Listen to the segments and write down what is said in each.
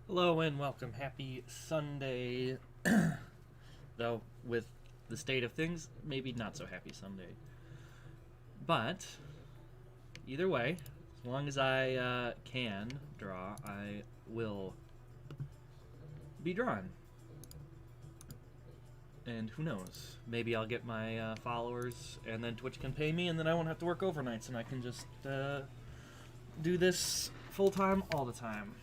Hello and welcome. Happy Sunday. Though, with the state of things, maybe not so happy Sunday. But, either way, as long as I can draw, I will be drawing. And who knows? Maybe I'll get my followers, and then Twitch can pay me, and then I won't have to work overnights, and I can just do this full-time all the time.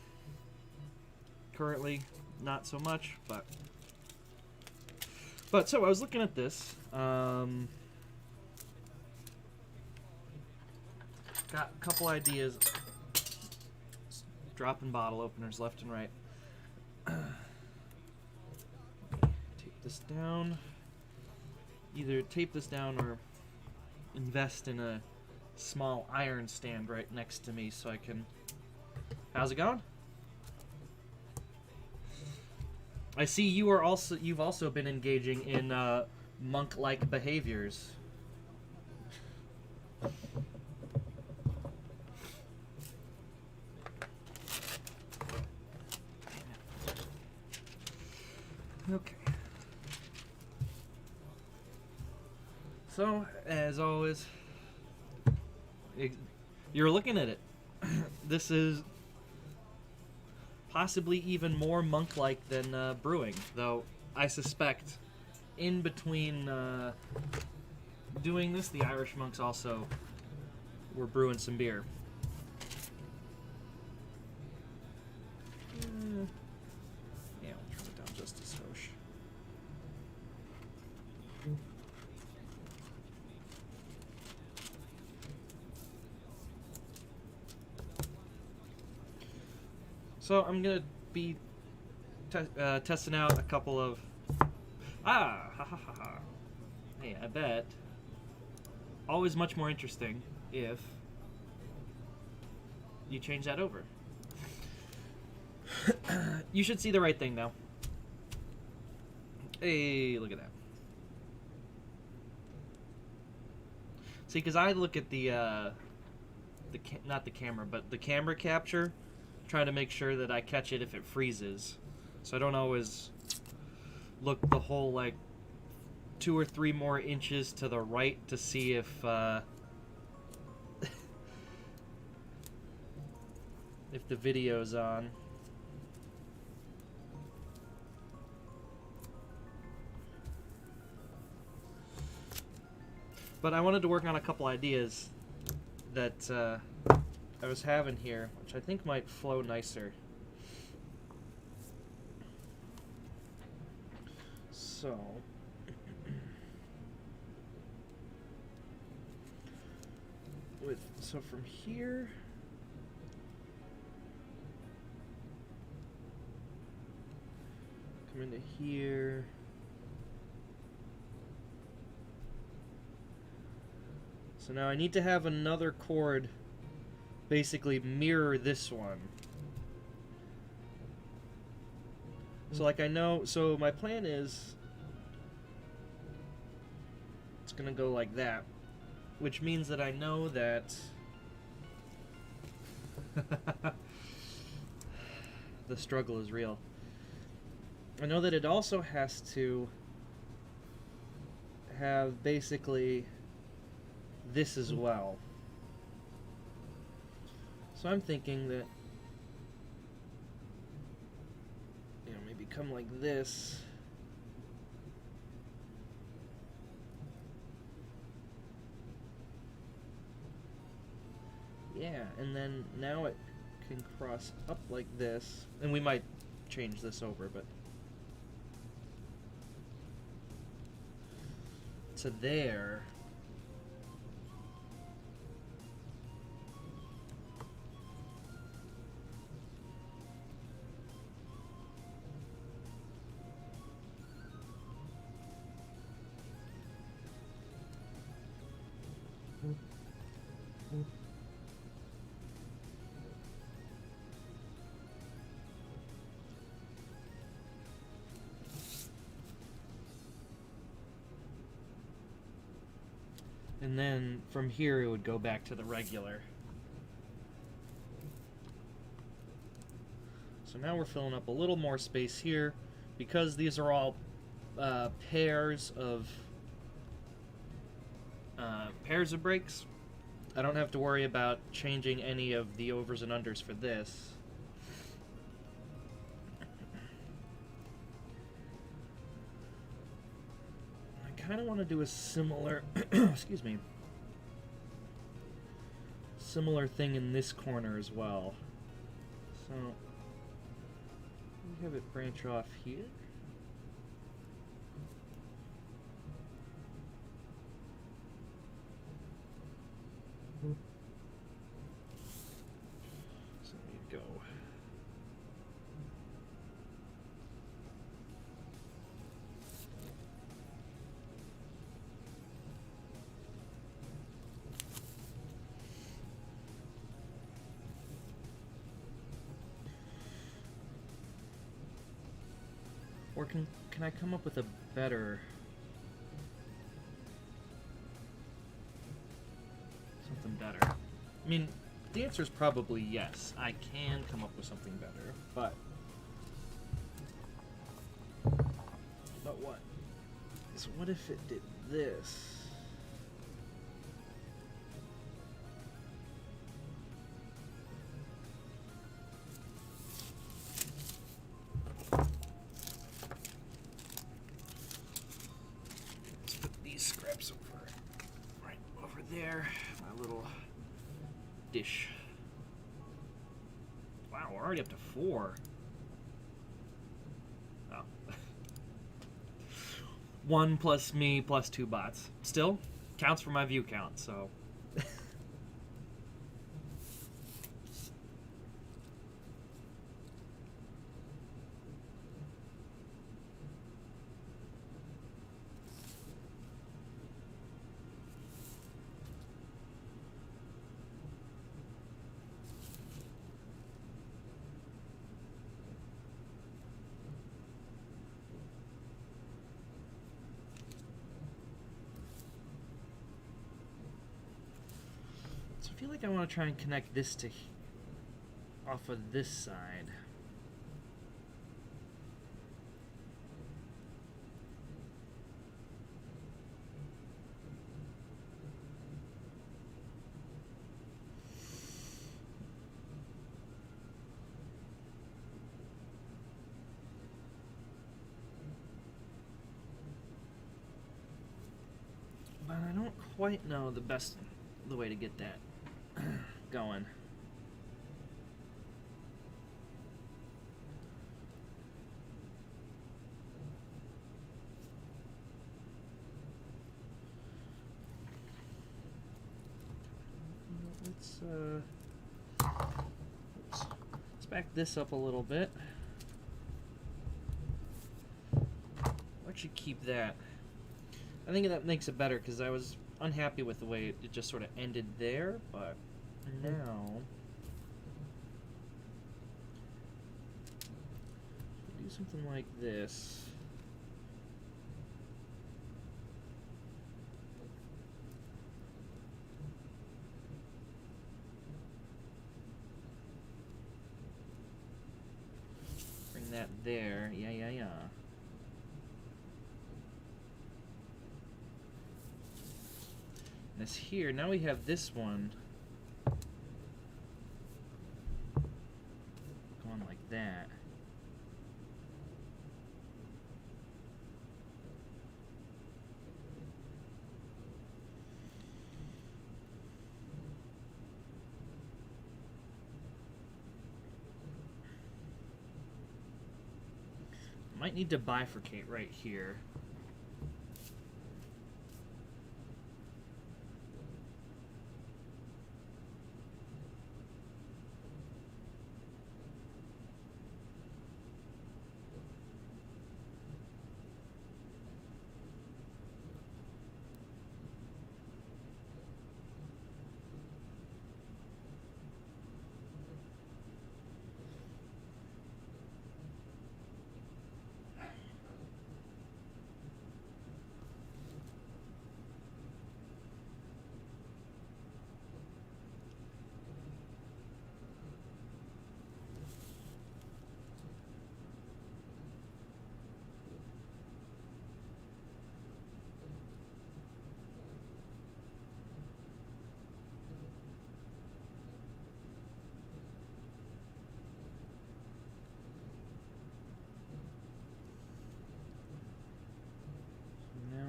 Currently, not so much, but But so I was looking at this. Got a couple ideas. Dropping bottle openers left and right. Tape this down. Either tape this down or invest in a small iron stand right next to me so I can... How's it going? I see you've also been engaging in monk-like behaviors. Okay. So, as always, you're looking at it. This is possibly even more monk-like than brewing, though I suspect in between doing this, the Irish monks also were brewing some beer. Yeah, I'll turn it down just a skosh. So I'm gonna be testing out a couple of Hey, I bet always much more interesting if you change that over. You should see the right thing now. Hey, look at that. See, because I look at not the camera, but the camera capture, trying to make sure that I catch it if it freezes. So I don't always look the whole, like, 2 or 3 more inches to the right to see if, if the video's on. But I wanted to work on a couple ideas that I was having here, which I think might flow nicer. So, so from here, come into here. So now I need to have another chord basically mirror this one. So like I know, so my plan is it's gonna go like that, which means that I know that the struggle is real. I know that it also has to have basically this as well. So I'm thinking that, you know, maybe come like this. Yeah, and then now it can cross up like this. And we might change this over, but to there. And then from here it would go back to the regular. So now we're filling up a little more space here. Because these are all pairs of breaks, I don't have to worry about changing any of the overs and unders for this. I kind of want to do a similar excuse me, similar thing in this corner as well. So we have it branch off here. can I come up with a better something better? I mean, the answer is probably yes. I can come up with something better, but what? So what if it did this? Let's put these scraps right over there. My little dish. Wow, we're already up to 4. Oh. 1 plus me plus 2 bots. Still counts for my view count, so. I feel like I want to try and connect this to off of this side. But I don't quite know the way to get that going. Let's back this up a little bit. I should keep that. I think that makes it better because I was unhappy with the way it just sort of ended there, but now do something like this. Bring that there. Yeah. This here, now we have this one going like that. Might need to bifurcate right here.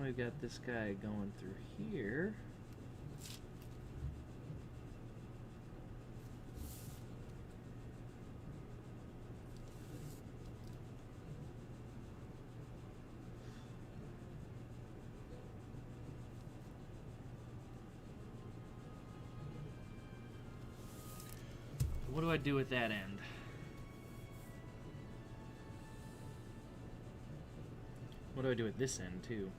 We've got this guy going through here. What do I do with that end? What do I do with this end too?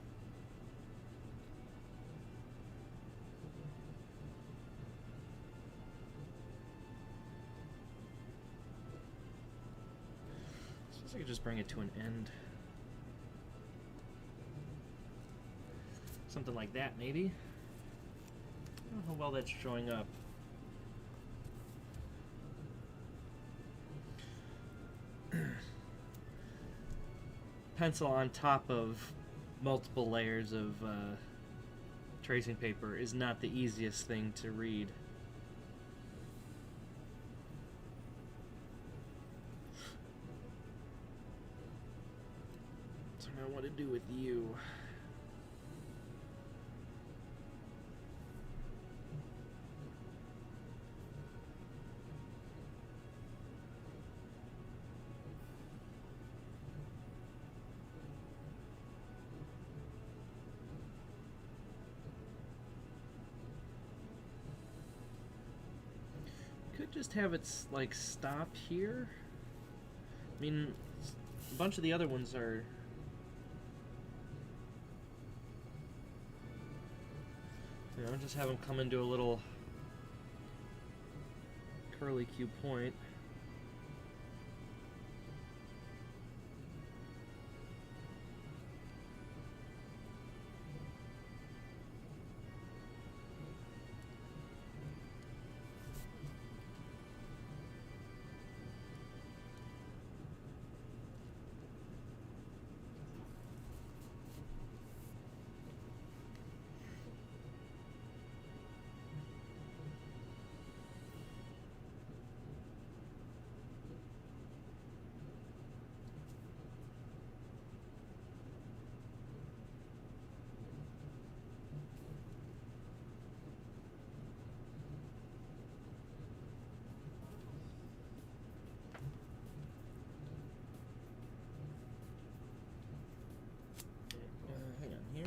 I could just bring it to an end. Something like that, maybe. I don't know how well that's showing up. Pencil on top of multiple layers of tracing paper is not the easiest thing to read. So now what to do with you? Could just have it like stop here. I mean, a bunch of the other ones are. You know, just have them come into a little curly Q point. Hang on here.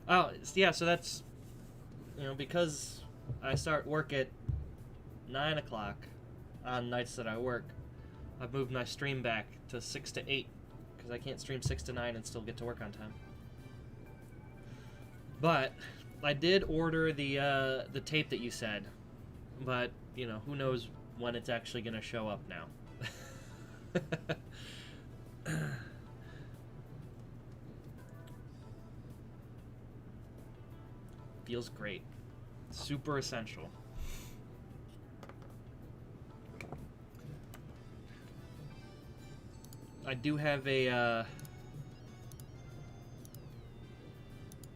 Oh, yeah, so that's, you know, because I start work at 9 o'clock on nights that I work, I've moved my stream back to 6 to 8, because I can't stream 6 to 9 and still get to work on time. But I did order the tape that you said, but, you know, who knows when it's actually going to show up now. Feels great. Super essential. I do have a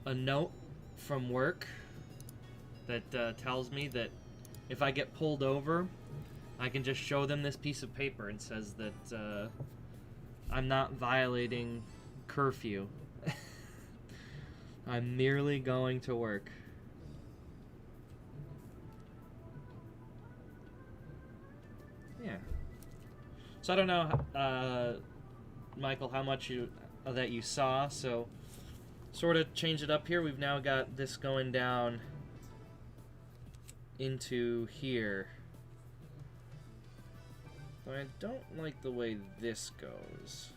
note from work that tells me that if I get pulled over, I can just show them this piece of paper and says that I'm not violating curfew. I'm merely going to work. Yeah. So I don't know, Michael, how much that you saw. So sort of change it up here. We've now got this going down into here. But I don't like the way this goes.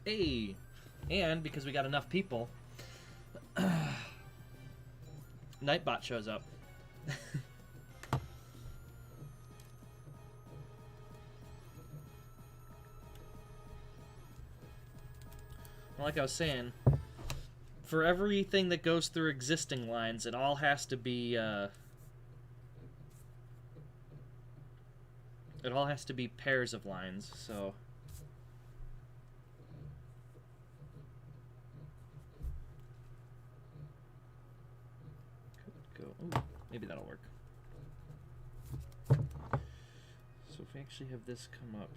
Hey! And because we got enough people, Nightbot shows up. Like I was saying, for everything that goes through existing lines, it all has to be pairs of lines, so could go, ooh, maybe that'll work. So if we actually have this come up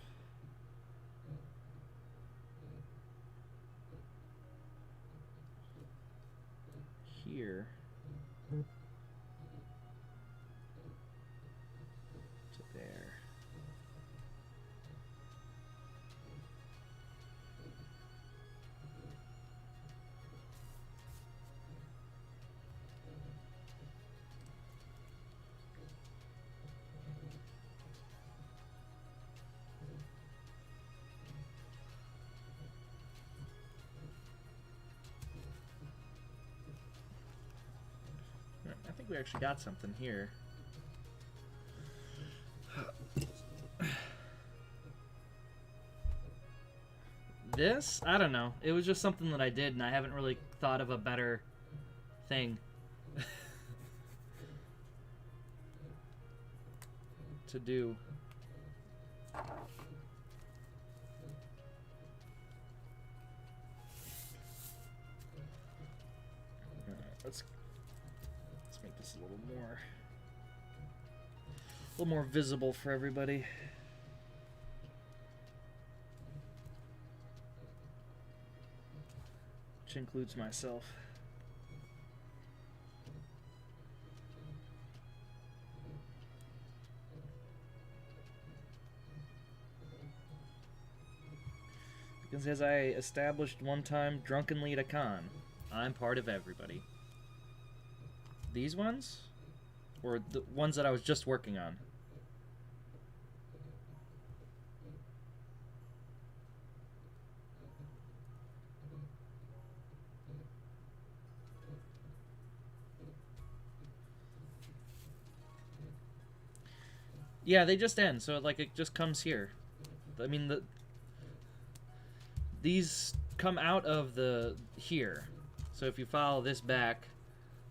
here to there. think we actually got something here. This? I don't know. It was just something that I did, and I haven't really thought of a better thing to do. Let's make this a little more visible for everybody. Which includes myself. Because as I established one time drunkenly at a con, I'm part of everybody. These ones? Or the ones that I was just working on? Yeah, they just end, so like it just comes here. I mean, these come out of the here. So if you follow this back,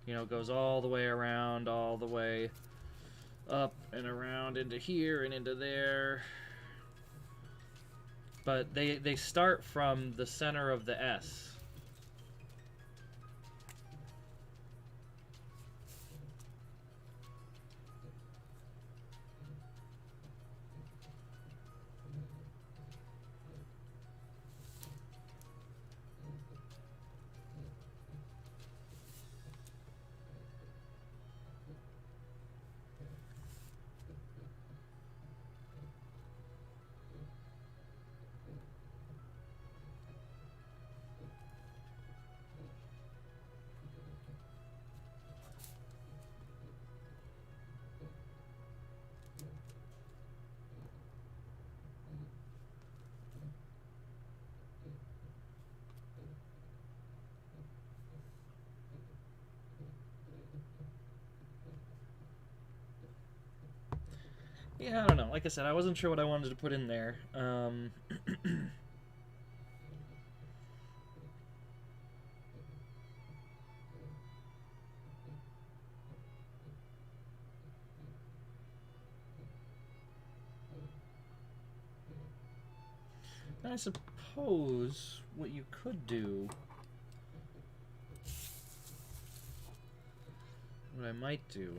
you know, it goes all the way around, all the way up and around into here and into there. But they start from the center of the S. Yeah, I don't know. Like I said, I wasn't sure what I wanted to put in there. I suppose what you could do, what I might do,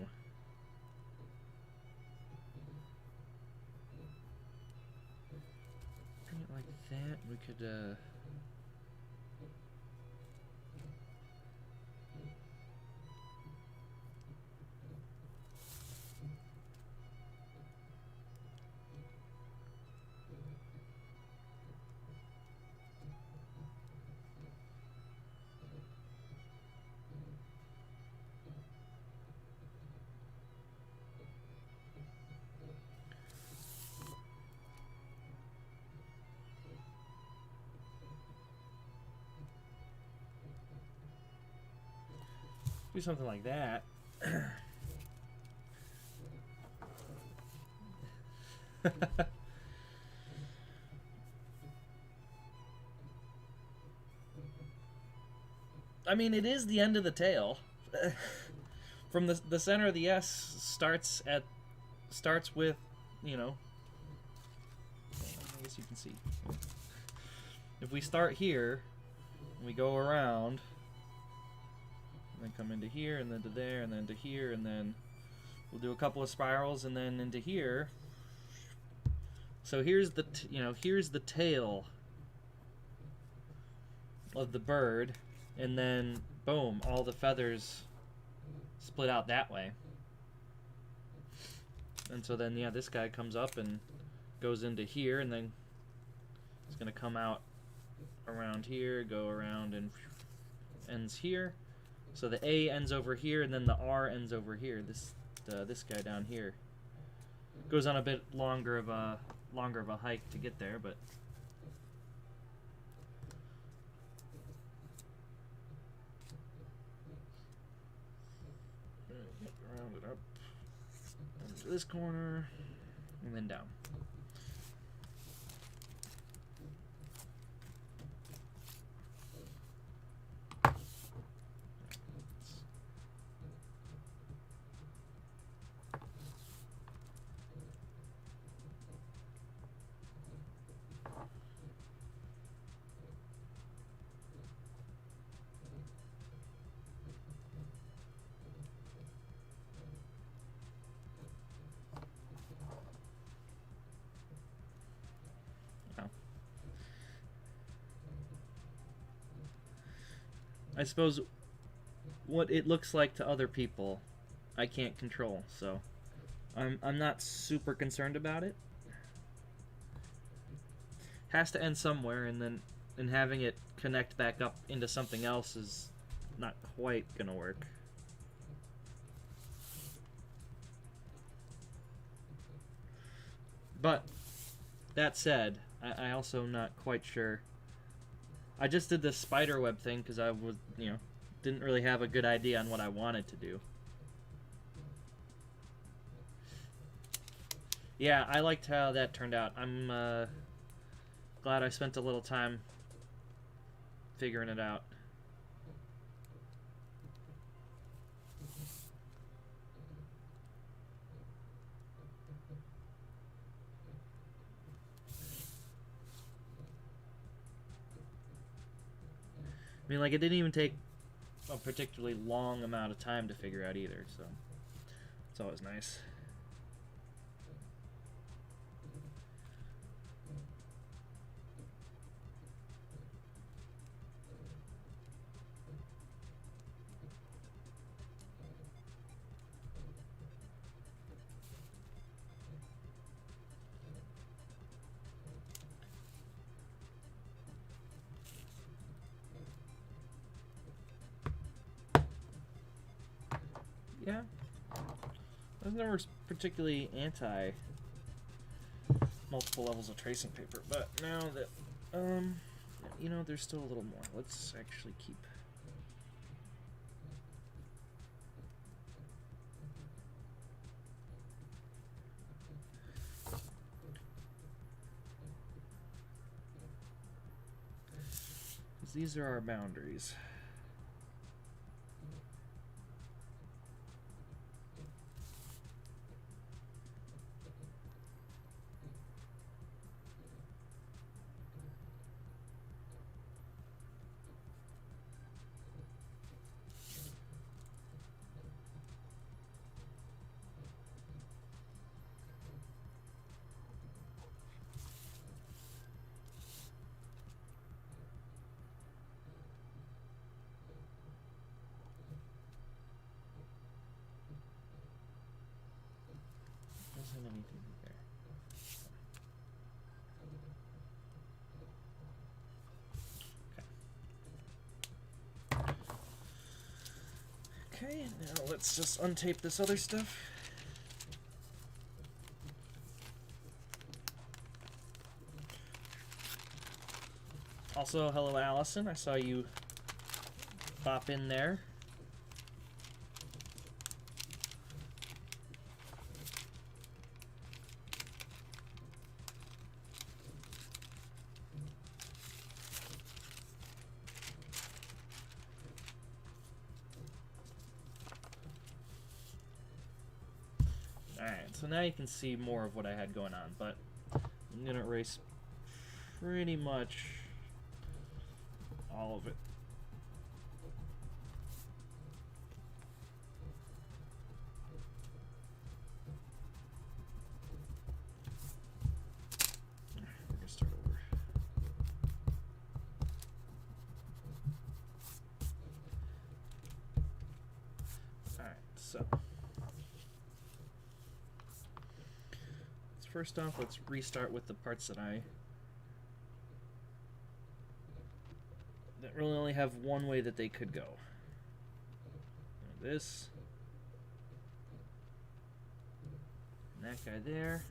bring it like that. We could, do something like that. I mean, it is the end of the tail. From the center of the S starts with, you know, I guess you can see. If we start here, and we go around, and then come into here, and then to there, and then to here, and then we'll do a couple of spirals, and then into here. So here's the here's the tail of the bird, and then boom, all the feathers split out that way. And so then, yeah, this guy comes up and goes into here, and then it's going to come out around here, go around, and ends here. So the A ends over here, and then the R ends over here. This guy down here goes on a bit longer of a hike to get there, but round it up into this corner, and then down. I suppose what it looks like to other people, I can't control, so I'm not super concerned about it. Has to end somewhere, and having it connect back up into something else is not quite gonna work. But that said, I also not quite sure. I just did this spider web thing because I was, didn't really have a good idea on what I wanted to do. Yeah, I liked how that turned out. I'm glad I spent a little time figuring it out. I mean, like, it didn't even take a particularly long amount of time to figure out either, so it's always nice. Yeah, I was never particularly anti multiple levels of tracing paper, but now that, there's still a little more. Let's actually keep... because these are our boundaries. Isn't anything there. Okay, now let's just untape this other stuff. Also, hello Allison, I saw you pop in there. Alright, so now you can see more of what I had going on, but I'm going to erase pretty much all of it. We're going to start over. Alright, so first off, let's restart with the parts that really only have one way that they could go. This. And that guy there.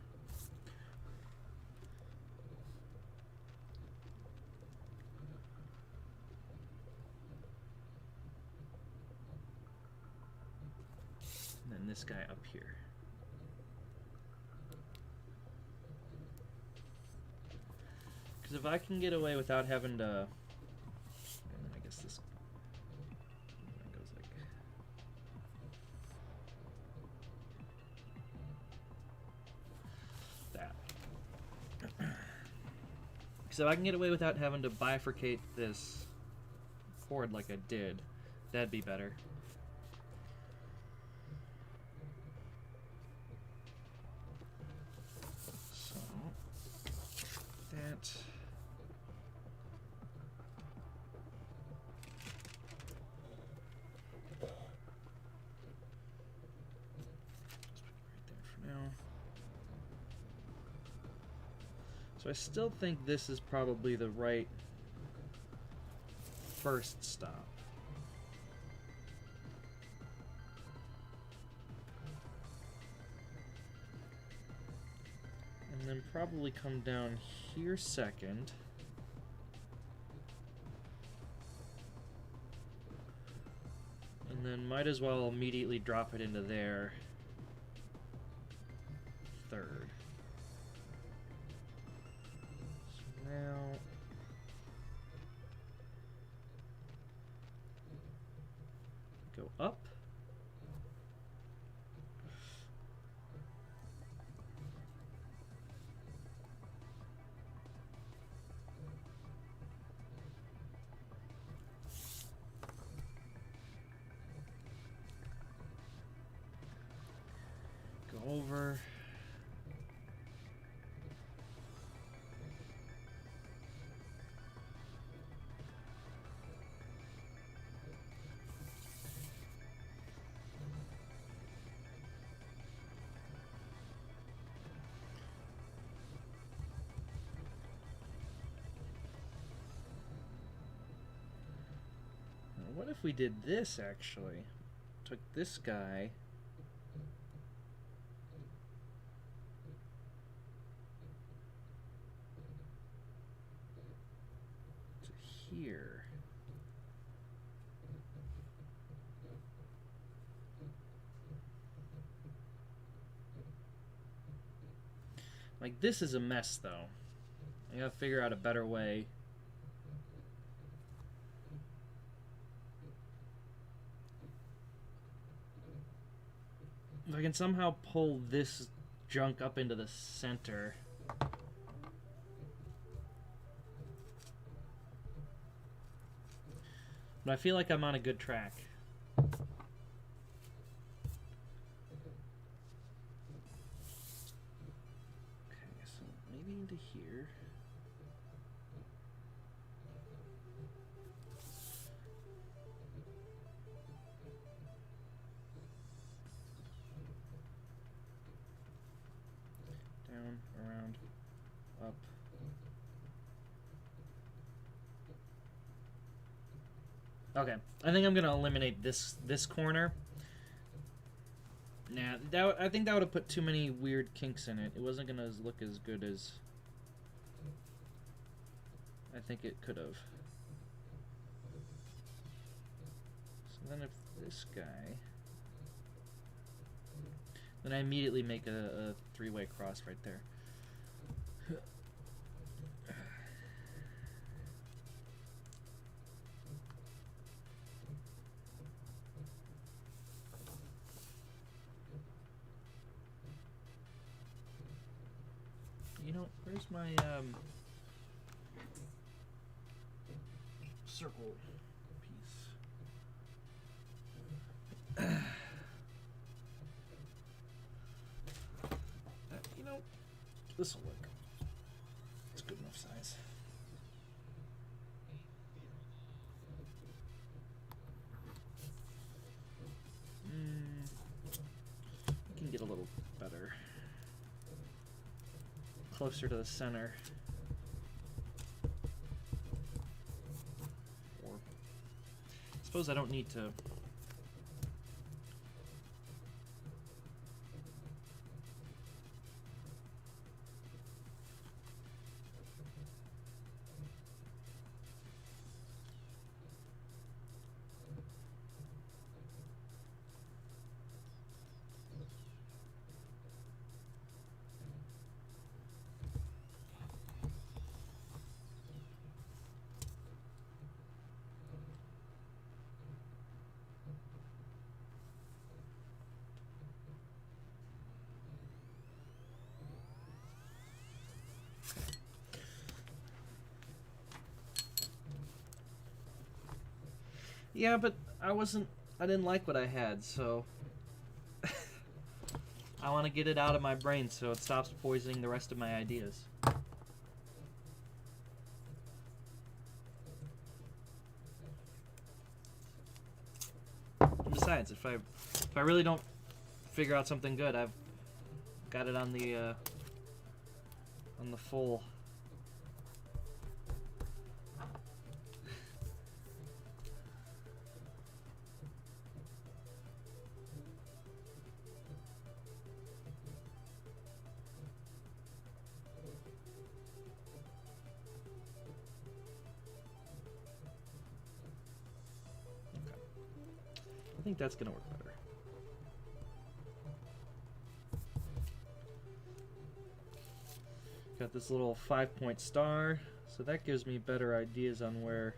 then this guy up here. Because if I can get away without having to... And then I guess this goes like... that. Because if I can get away without having to bifurcate this chord like I did, that'd be better. So, that... So I still think this is probably the right first stop. And then probably come down here second. And then might as well immediately drop it into there third. Now, go up. Go over. What if we did this, actually? Took this guy... to here. Like, this is a mess, though. I gotta figure out a better way. If I can somehow pull this junk up into the center. But I feel like I'm on a good track. Okay, so maybe into here. Down, around, up. Okay, I think I'm gonna eliminate this corner. Nah, I think that would have put too many weird kinks in it. It wasn't gonna look as good as I think it could have. So then if this guy, then I immediately make a three-way cross right there. You know, where's my circle piece? You know, this will work. It's good enough size. I can get a little better. Closer to the center. Or I suppose I don't need to. Yeah, but I didn't like what I had, so I want to get it out of my brain so it stops poisoning the rest of my ideas. And besides, if I really don't figure out something good, I've got it on the full. I think that's gonna work better. Got this little 5-point star, so that gives me better ideas on where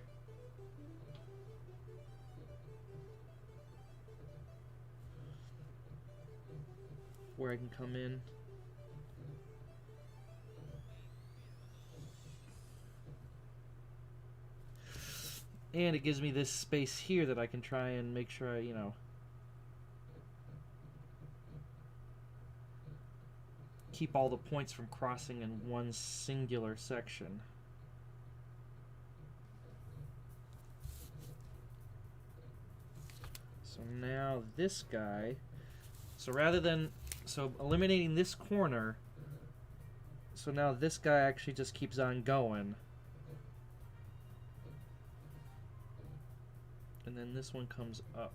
I can come in. And it gives me this space here that I can try and make sure I, you know, keep all the points from crossing in one singular section. So now this guy, so rather than, so eliminating this corner, so now this guy actually just keeps on going. And then this one comes up.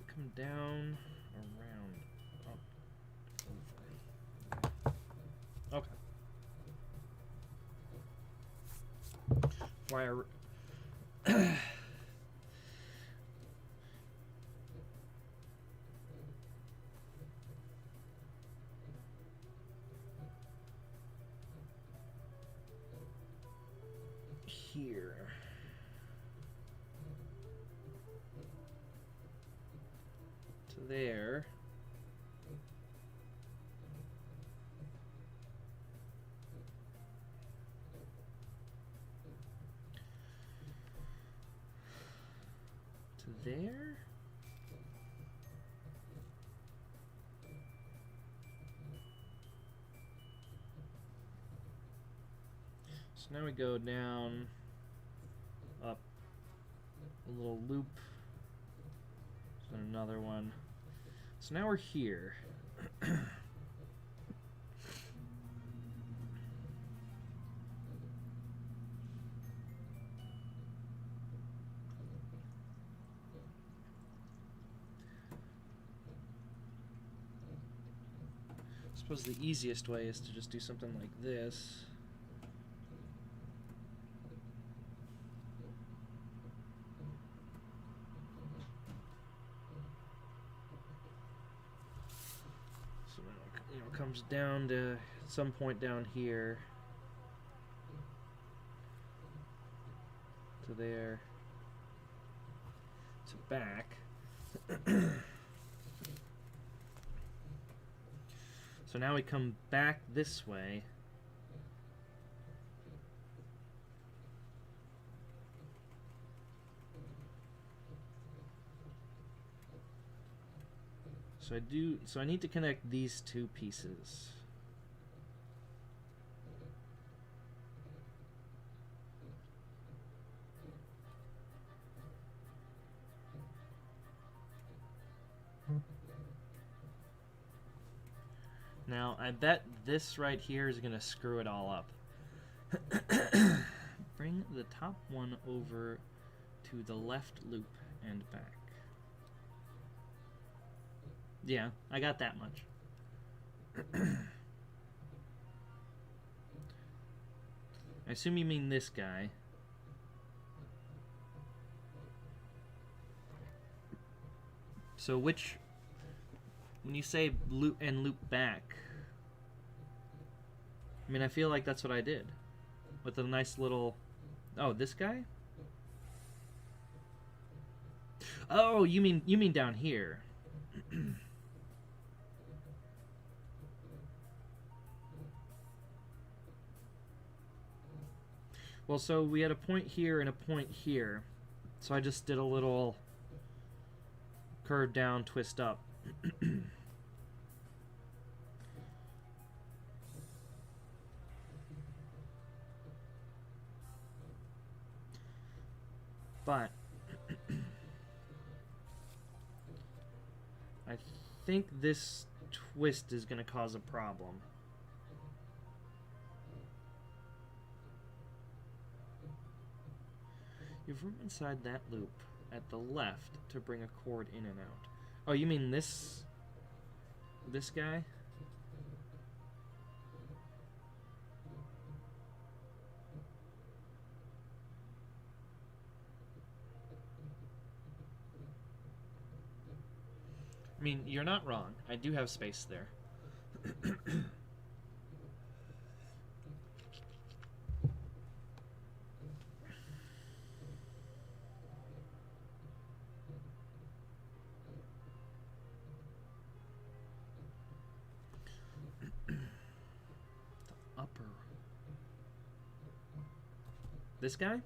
Come down, around, up, over. Okay. Why here. To there. To there. So now we go down, up a little loop, then another one. So now we're here. I suppose the easiest way is to just do something like this. So now it comes down to some point down here to there to back. So now we come back this way. So I need to connect these two pieces. Now, I bet this right here is going to screw it all up. Bring the top one over to the left loop and back. Yeah, I got that much. I assume you mean this guy. So which... When you say loop and loop back, I mean, I feel like that's what I did. With a nice little... Oh, this guy? Oh, you mean down here. Well, so we had a point here and a point here. So I just did a little curve down, twist up. But I think this twist is going to cause a problem. You have room inside that loop at the left to bring a cord in and out. Oh, you mean this guy? I mean, you're not wrong. I do have space there. The upper. This guy?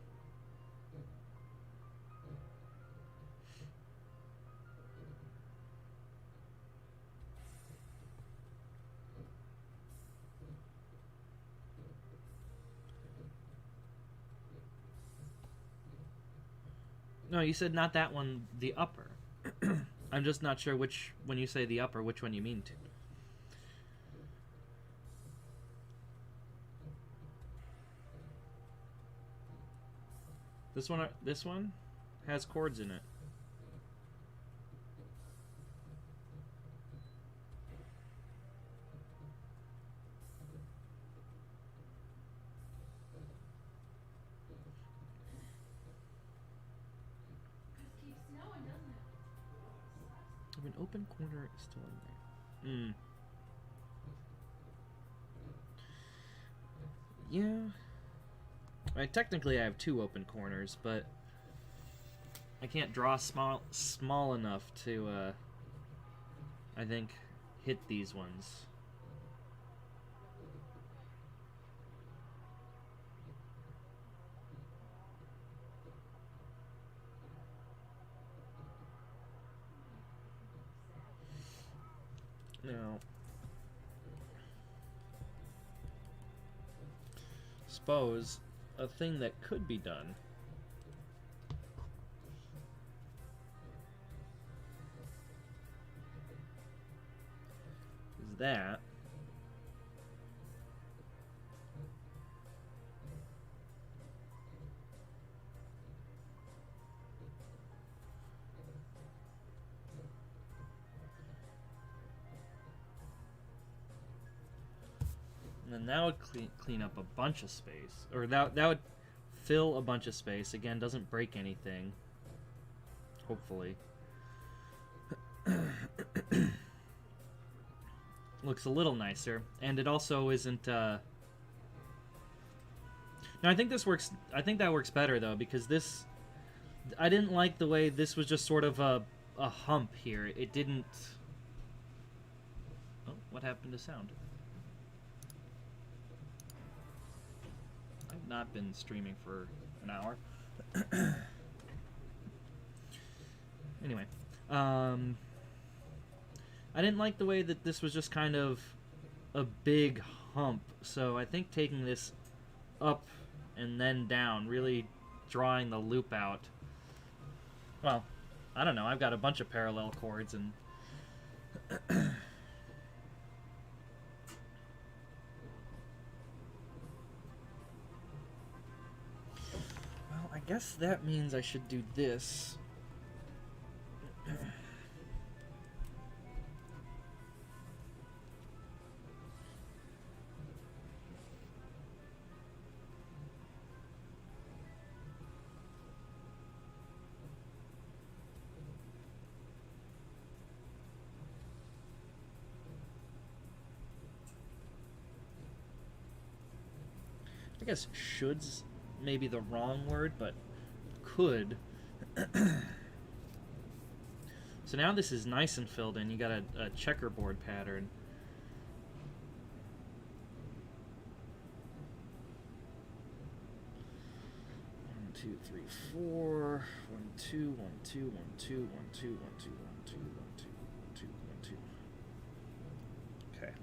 No, you said not that one, the upper. I'm just not sure which, when you say the upper, which one you mean to. This one has cords in it. An open corner is still in there. Yeah. Technically I have 2 open corners, but I can't draw small enough to, I think, hit these ones. Now, suppose a thing that could be done is that and then that would clean up a bunch of space, or that would fill a bunch of space. Again, doesn't break anything, hopefully. Looks a little nicer, and it also isn't no, I think this works. I think that works better though, because this, I didn't like the way this was just sort of a hump here. It didn't. Oh, what happened to sound? I've not been streaming for an hour. Anyway, I didn't like the way that this was just kind of a big hump, so I think taking this up and then down, really drawing the loop out. Well, I don't know, I've got a bunch of parallel chords and well, I guess that means I should do this. I guess should's maybe the wrong word, but could So now this is nice and filled in. You got a checkerboard pattern. One, two, three, four. 1, 2, 1, 2, 1, 2, 1, 2, 1, 2, 1, 2, 1, 2, 1, 2, 1, 2. Okay.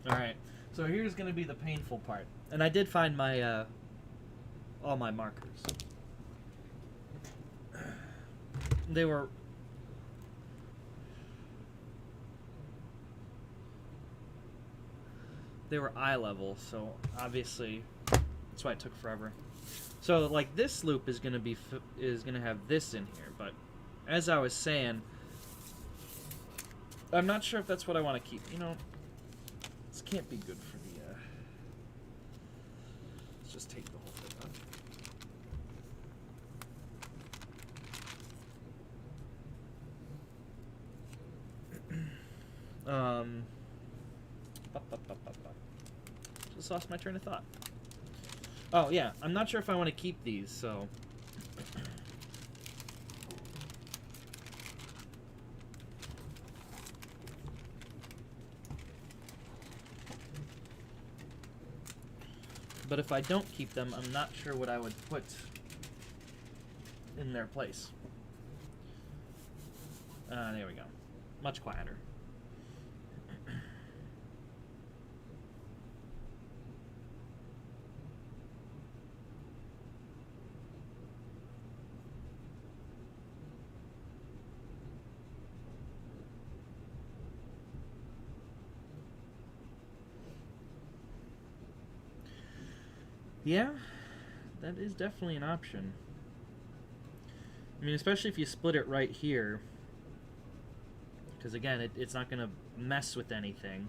All right. So here's going to be the painful part. And I did find my all my markers. They were eye level, so obviously that's why it took forever. So like this loop is gonna have this in here, but as I was saying, I'm not sure if that's what I want to keep. You know, this can't be good for the. Let's just take the whole thing out. Just lost my train of thought. Oh yeah, I'm not sure if I want to keep these, so but if I don't keep them, I'm not sure what I would put in their place. There we go. Much quieter. Yeah, that is definitely an option. I mean, especially if you split it right here. Because again, it's not going to mess with anything.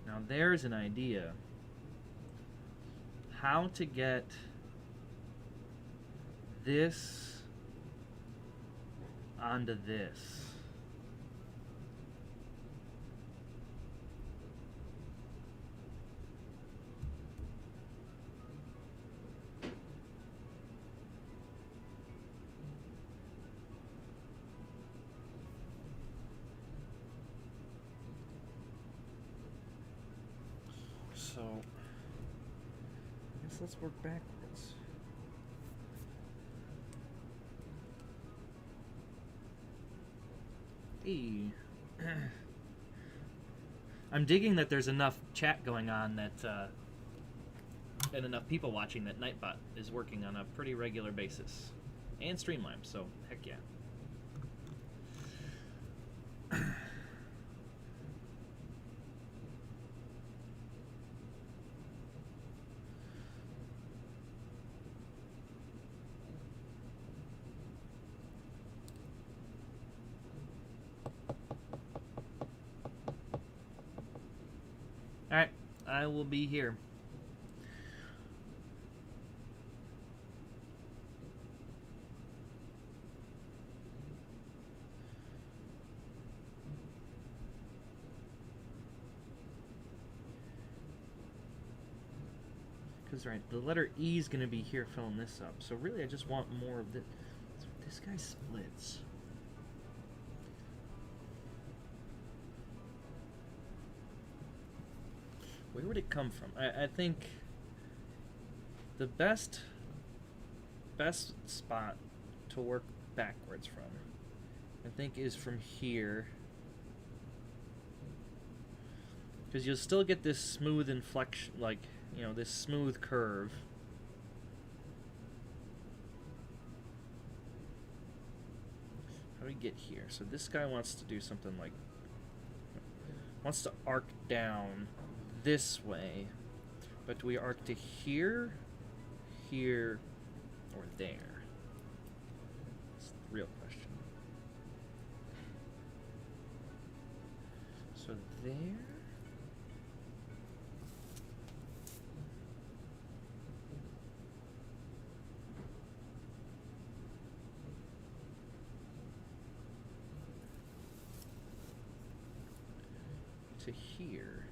Now there's an idea. How to get this onto this. So, I guess let's work backwards. I'm digging that there's enough chat going on that, and enough people watching that Nightbot is working on a pretty regular basis. And Streamlabs, so heck yeah. Alright, I will be here. Because, right, the letter E is going to be here filling this up. So really, I just want more of this. So this guy splits. Where would it come from? I think the best spot to work backwards from, I think, is from here. Because you'll still get this smooth inflection, like, you know, this smooth curve. How do we get here? So this guy wants to do something like, wants to arc down this way, but do we arc to here, here, or there? That's the real question. So there. to here.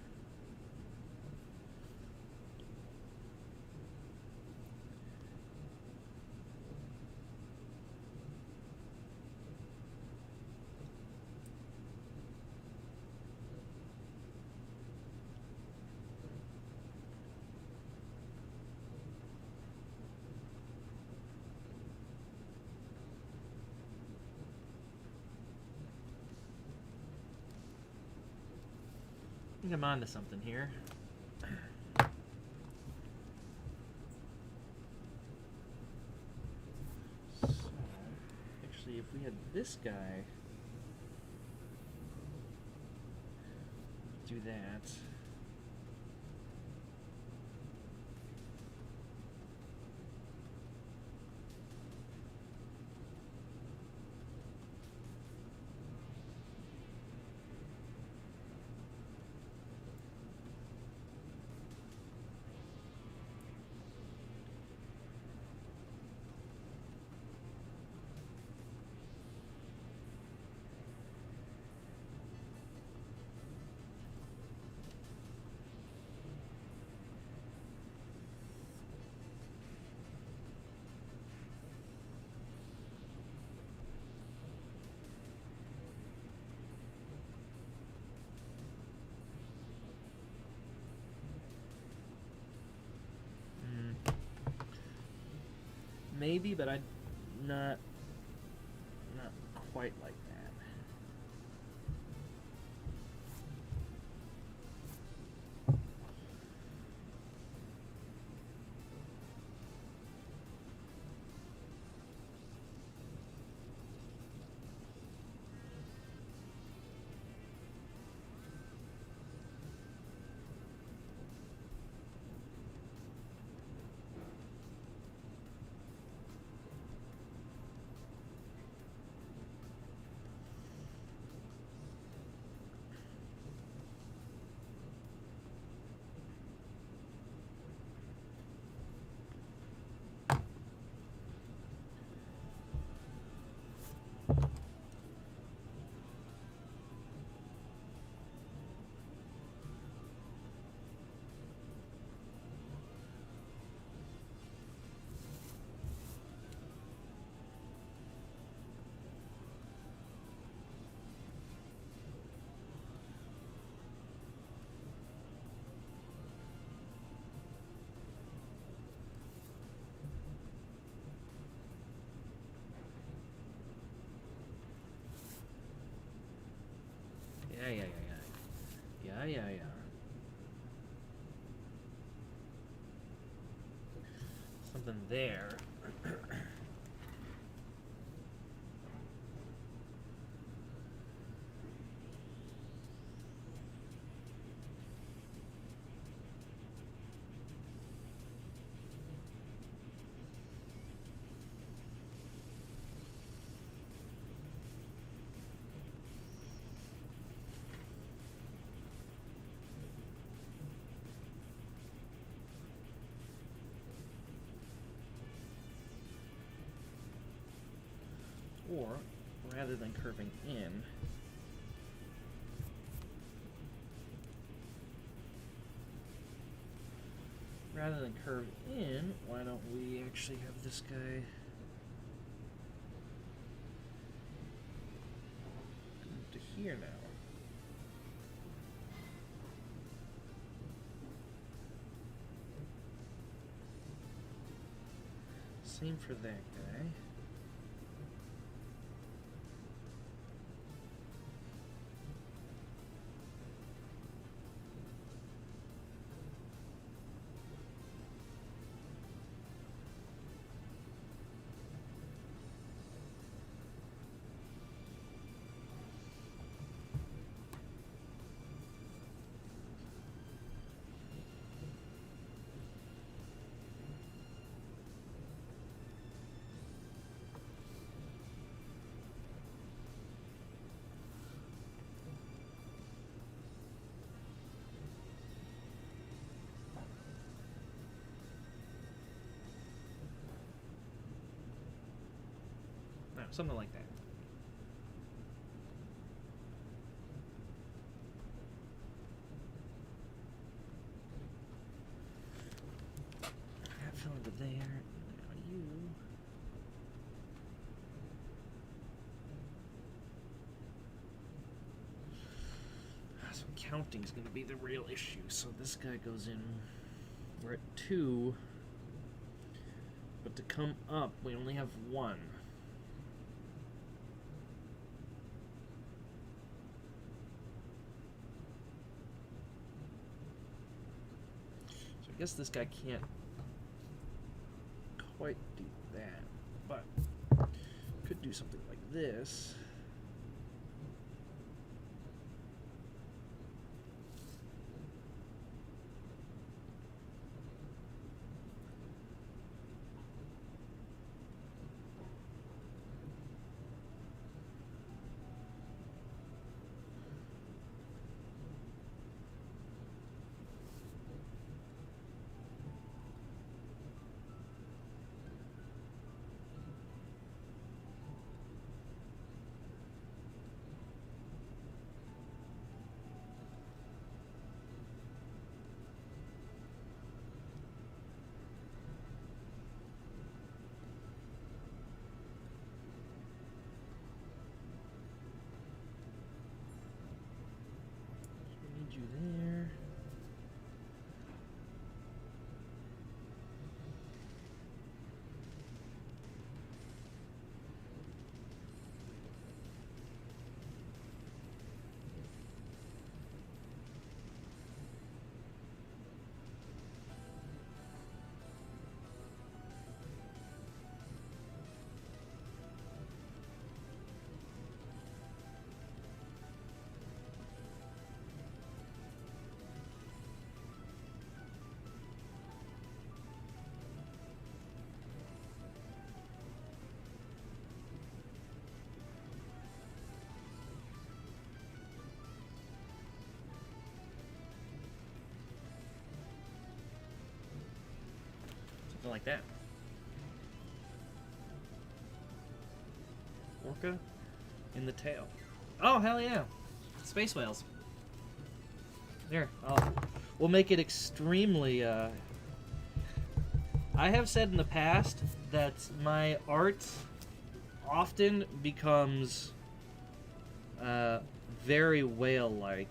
I think I'm onto something here. So, actually, if we had this guy do that. Maybe, but I'd not quite like that. Yeah. Something there. Or, rather than curving in, why don't we actually have this guy come to here now? Same for that guy. No, something like that. there. Now you. So counting is going to be the real issue. So this guy goes in. We're at 2. But to come up, we only have 1. So I guess this guy can't quite do that, but could do something like this. You there. Something like that. Orca in the tail. Oh, hell yeah. Space whales. There. We'll make it extremely, I have said in the past that my art often becomes very whale-like.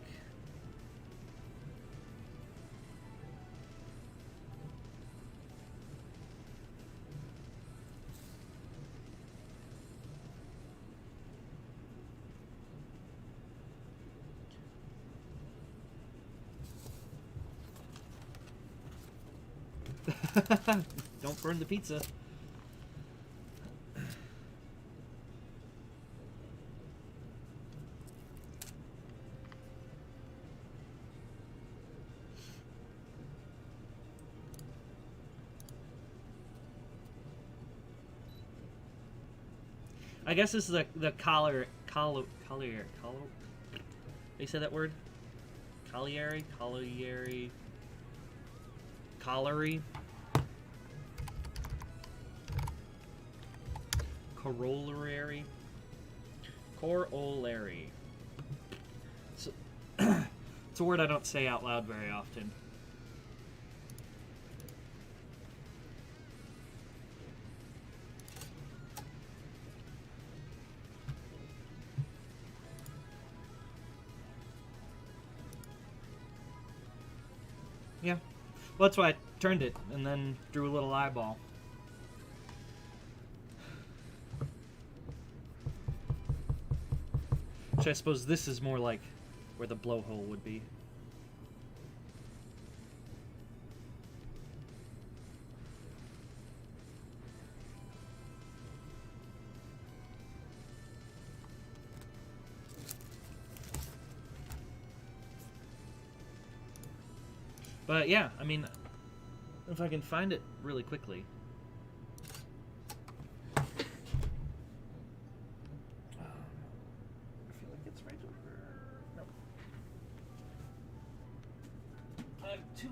Don't burn the pizza. I guess this is the collier. They say that word? Colliery? Colliery? Corollary? Corollary. So, it's a word I don't say out loud very often. Yeah. Well, that's why I turned it and then drew a little eyeball. Which I suppose this is more like where the blowhole would be. But yeah, I mean, if I can find it really quickly. I feel like it's right over. Nope. I have too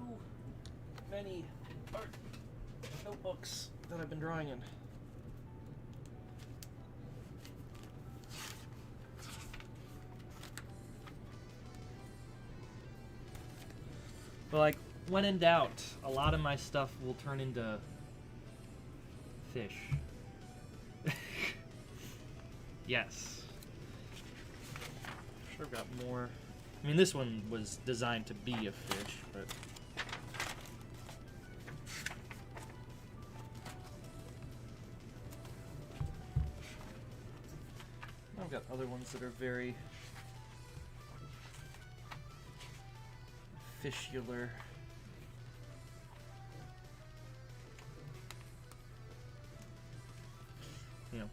many art notebooks that I've been drawing in. But like, when in doubt, a lot of my stuff will turn into fish. Yes. I'm sure I've got more. I mean, this one was designed to be a fish, but... I've got other ones that are very fishular. You know,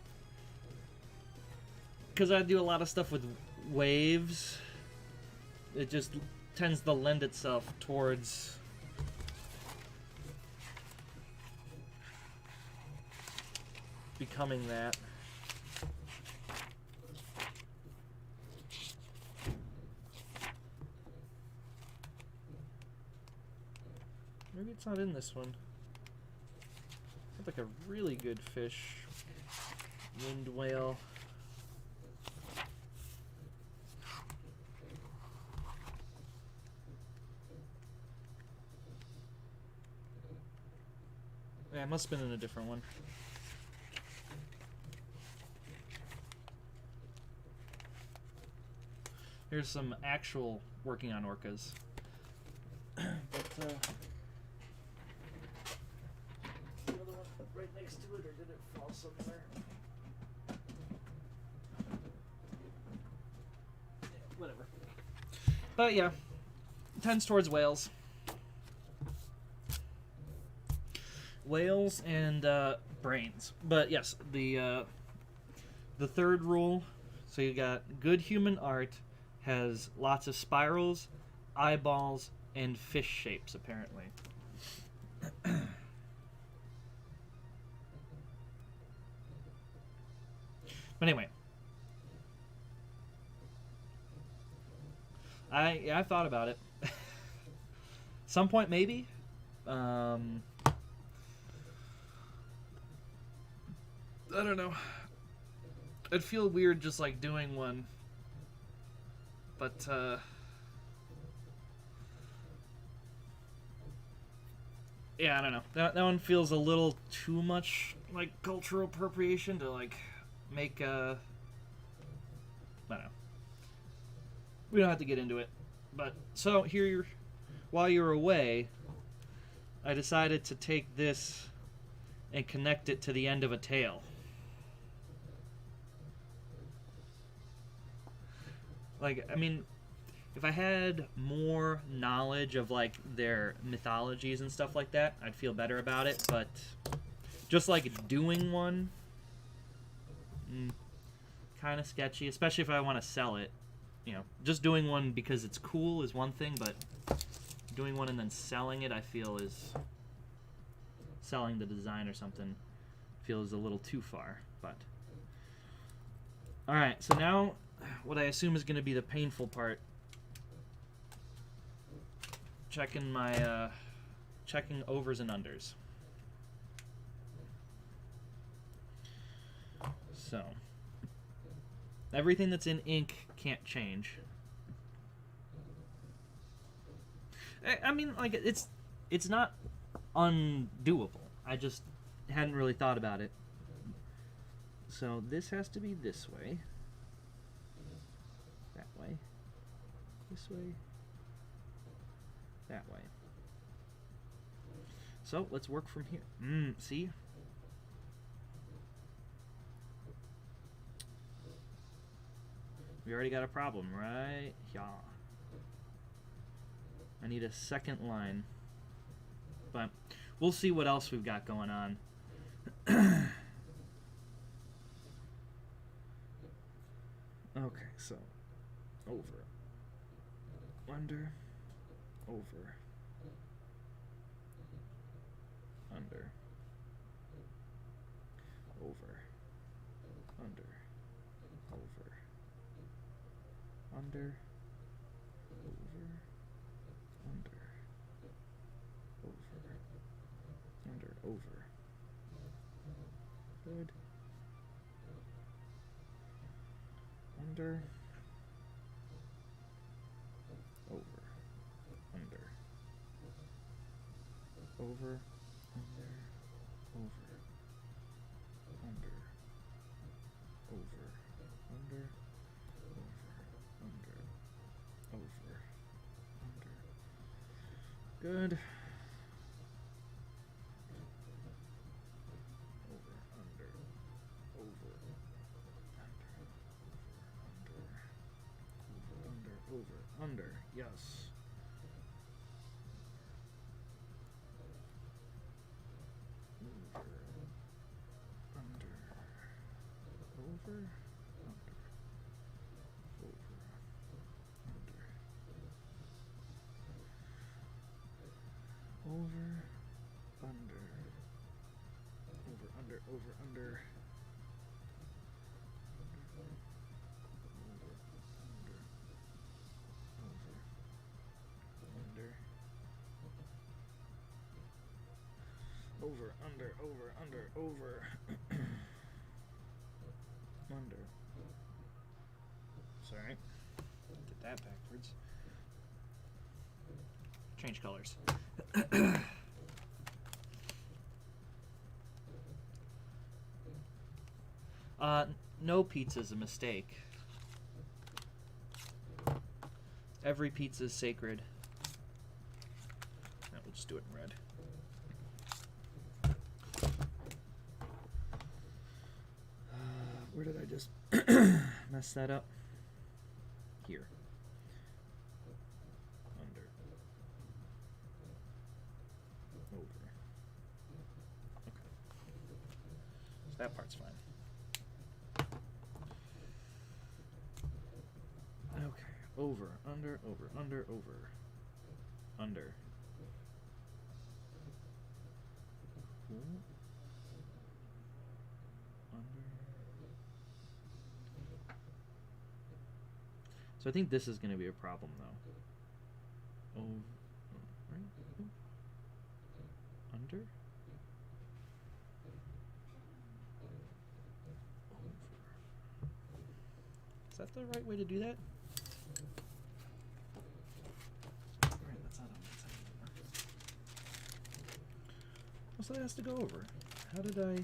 because I do a lot of stuff with waves, it just tends to lend itself towards becoming that. Maybe it's not in this one. It's like a really good fish. Winged whale. Yeah, it must have been in a different one. Here's some actual working on orcas. But, the other one right next to it, or did it fall somewhere? Yeah, whatever. But yeah, tends towards whales. Whales and brains. But yes, the third rule, so you got good human art has lots of spirals, eyeballs, and fish shapes, apparently. But anyway, I thought about it. Some point maybe. I don't know. It'd feel weird just like doing one, but yeah, I don't know. That one feels a little too much like cultural appropriation to like make I don't know. We don't have to get into it. But so here, while you're away, I decided to take this and connect it to the end of a tail. Like, I mean, if I had more knowledge of like their mythologies and stuff like that, I'd feel better about it. But just like doing one, kind of sketchy, especially if I want to sell it. You know, just doing one because it's cool is one thing, but doing one and then selling it, I feel, is selling the design or something feels a little too far. But all right, so now what I assume is going to be the painful part. Checking my checking overs and unders. So everything that's in ink can't change. I mean, like, it's not undoable. I just hadn't really thought about it. So this has to be this way. That way. This way. That way. So let's work from here. See? We already got a problem, right? Yeah. I need a second line. But we'll see what else we've got going on. Okay, so over, under, over, under, over, under, over, under, over, under, over. Good. Under, over, under, over, under, over, under, over, under, over, under, good. Over, under, over, under, yes. Over, under, over, under. Sorry, get that backwards. Change colors. No pizza's a mistake. Every pizza is sacred. No, we'll just do it in red. Where did I just mess that up? Here. Under. Over. Okay. So that part's fine. Okay. Over, under, over, under, over. Under. Cool. So I think this is going to be a problem, though. Over, right? Under? Over. Is that the right way to do that? Alright, that's not on that side anymore. Oh, so that has to go over. How did I...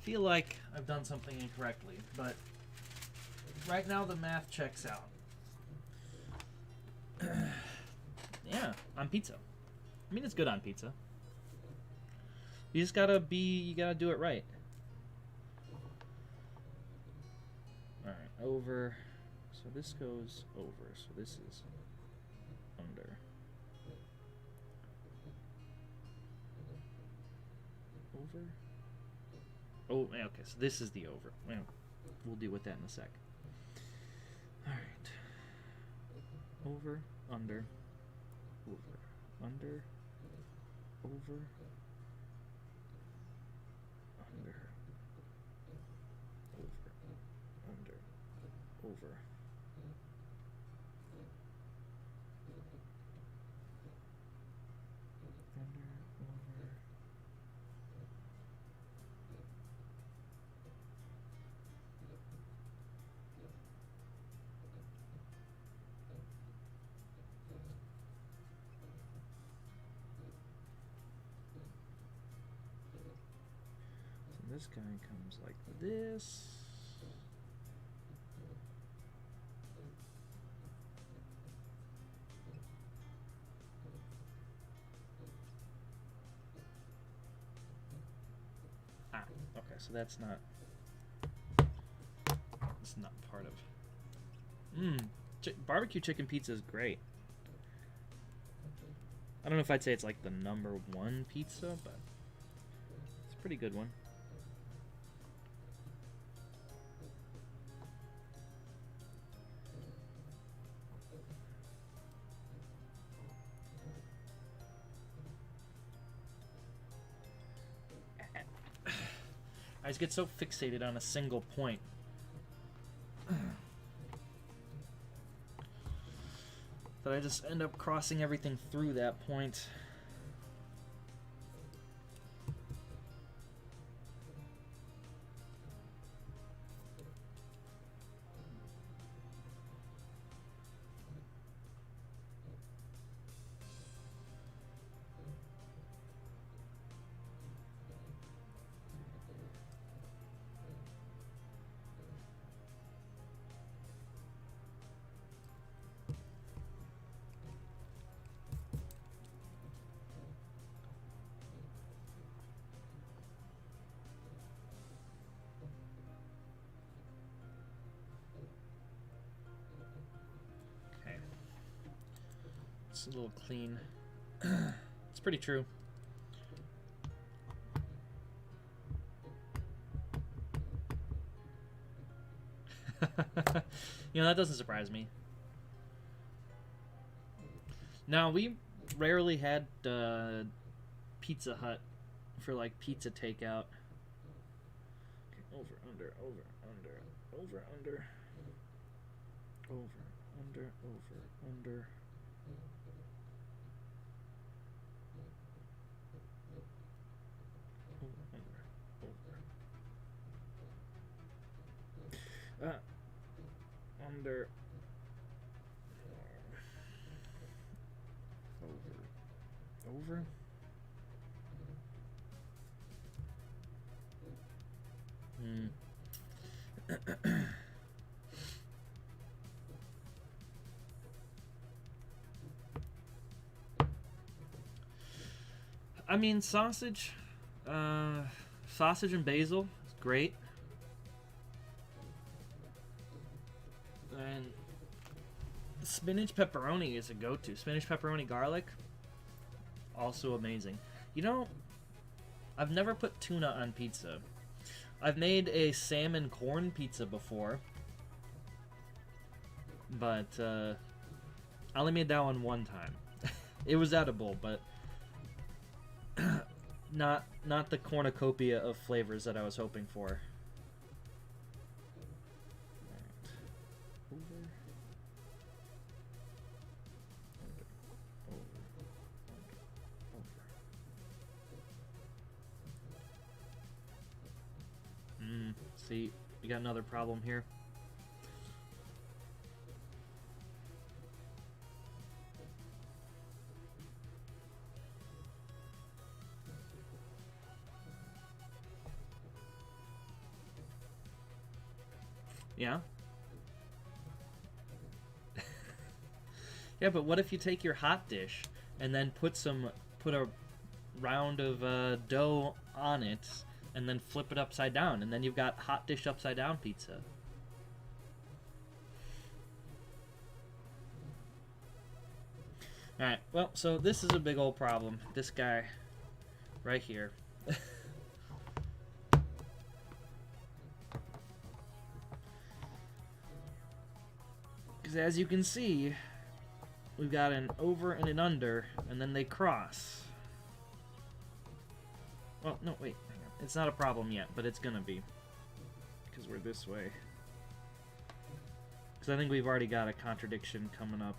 feel like I've done something incorrectly, but right now the math checks out. Yeah, on pizza. I mean, it's good on pizza. You just gotta you gotta do it right. Alright, over. So this goes over, so this is under. Over? Oh, okay, so this is the over. Well, we'll deal with that in a sec. Alright. Over, under, over, under, over, under, under, over. This guy comes like this. Ah, okay, so that's not part of. Barbecue chicken pizza is great. I don't know if I'd say it's like the #1 pizza, but it's a pretty good one. I just get so fixated on a single point. That I just end up crossing everything through that point. looks a little clean. It's pretty true. You know, that doesn't surprise me. Now, we rarely had Pizza Hut for like pizza takeout. Okay, over, under, over, under, over, under, over, under, over, under. Under, over. I mean, sausage and basil is great. And spinach pepperoni is a go-to. Spinach pepperoni garlic, also amazing. You know, I've never put tuna on pizza. I've made a salmon corn pizza before, but I only made that one time. It was edible, but not the cornucopia of flavors that I was hoping for. See, we got another problem here. Yeah? Yeah, but what if you take your hot dish and then put a round of dough on it and then flip it upside down, and then you've got hot dish upside down pizza. Alright, well, so this is a big old problem. This guy right here. Because as you can see, we've got an over and an under, and then they cross. Well, no, wait. It's not a problem yet, but it's gonna be. Because we're this way. Because I think we've already got a contradiction coming up.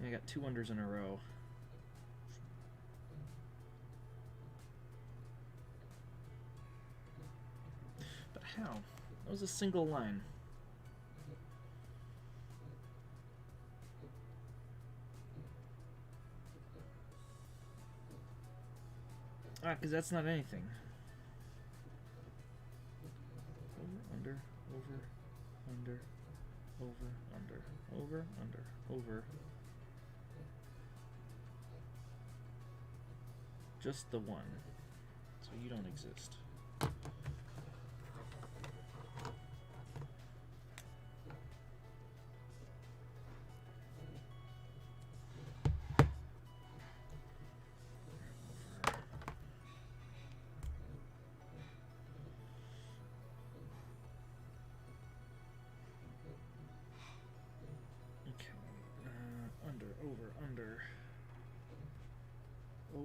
I got 2 unders in a row. But how? That was a single line. Ah, because that's not anything. Over, under, over, under, over, under, over, under, over. Just the one. So you don't exist.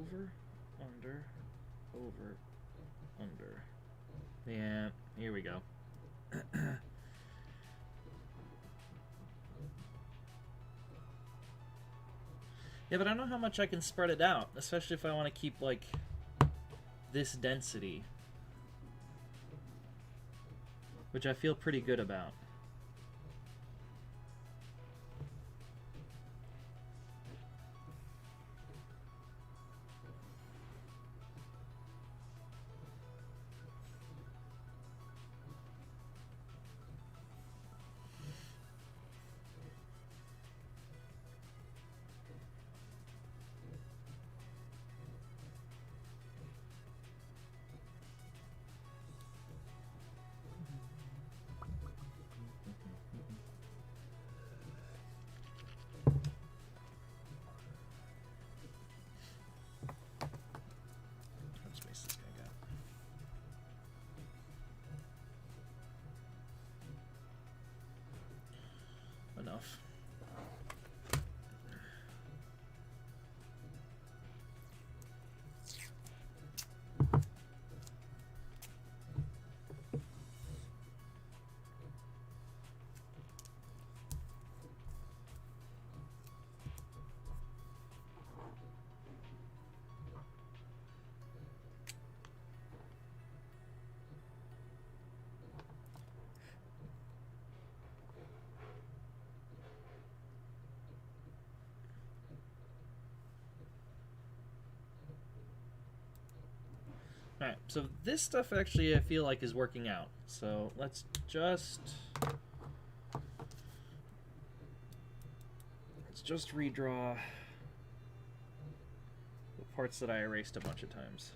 over, under, over, under. Yeah, here we go. Yeah, but I don't know how much I can spread it out, especially if I want to keep, like, this density, which I feel pretty good about. Enough. Alright, so this stuff actually I feel like is working out. So let's just redraw the parts that I erased a bunch of times.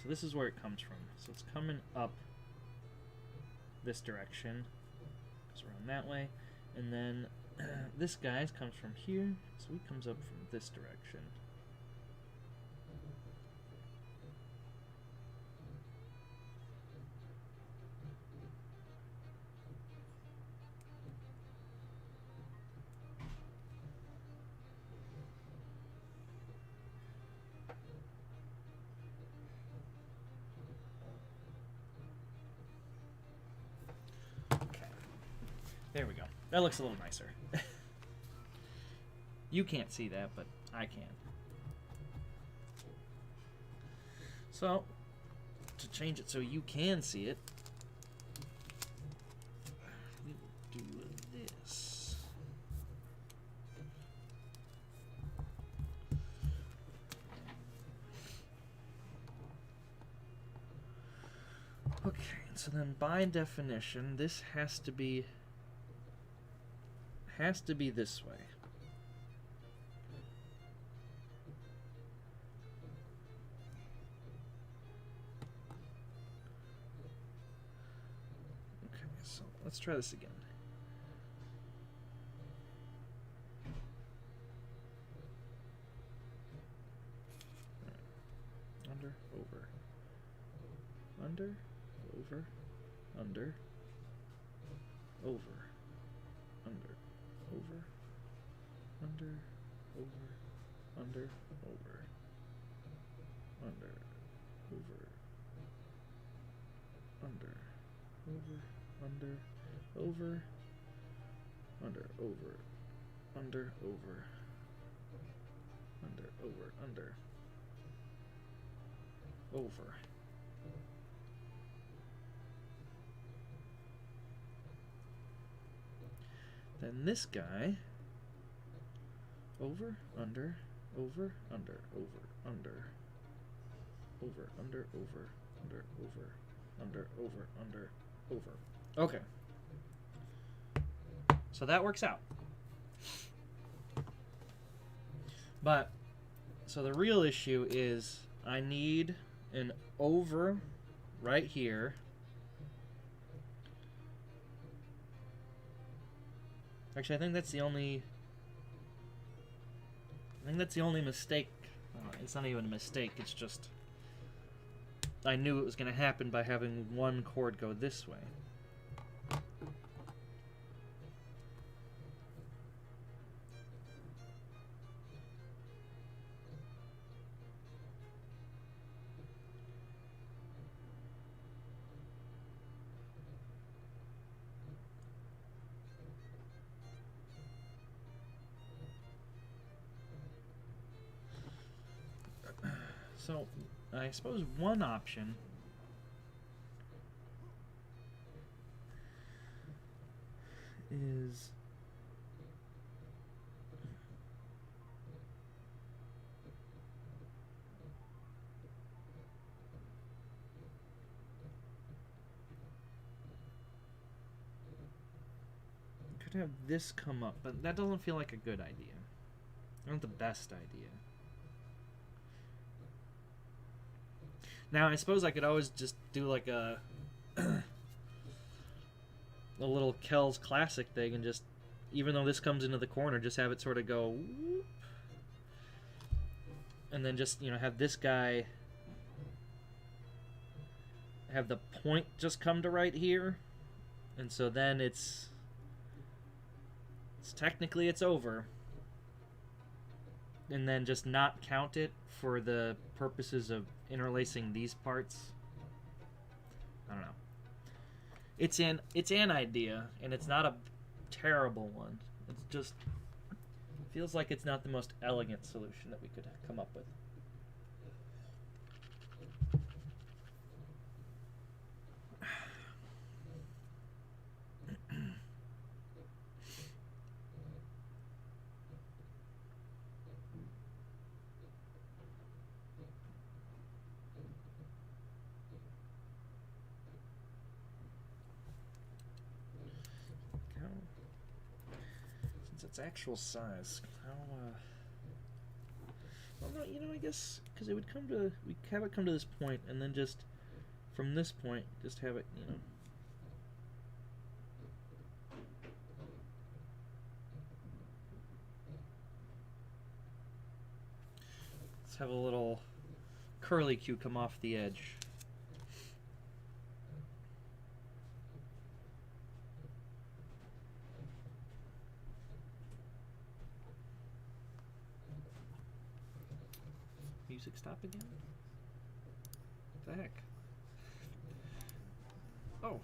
So this is where it comes from. So it's coming up this direction, goes around that way, and then this guy comes from here, so he comes up from this direction. There we go. That looks a little nicer. You can't see that, but I can. So, to change it so you can see it, we will do this. Okay, so then by definition, this has to be this way. Okay, so let's try this again. Right. Under, over. Under, over, under, over, under. Over, under, over, under, over, under, over, under, over, under, over, under, over, under, over, under, over, under, over. Then this guy, over, under, over, under, over, under, over, under, over, under, over, under, over, under, over. Okay. So that works out. But So the real issue is I need an over right here. Actually, I think that's the only mistake. It's not even a mistake, it's just I knew it was going to happen by having one cord go this way. So, I suppose one option is could have this come up, but that doesn't feel like a good idea. Not the best idea. Now, I suppose I could always just do like a little Kel's Classic thing and just, even though this comes into the corner, just have it sort of go whoop, and then just, you know, have this guy have the point just come to right here, and so then it's technically it's over, and then just not count it for the purposes of interlacing these parts. I don't know. It's an idea, and it's not a terrible one. It's just feels like it's not the most elegant solution that we could come up with. Its actual size. How? Well, no, you know, I guess because it would come to we have it come to this point, and then just from this point, just have it, you know. Let's have a little curly Q come off the edge. Music stop again? What the heck? Oh.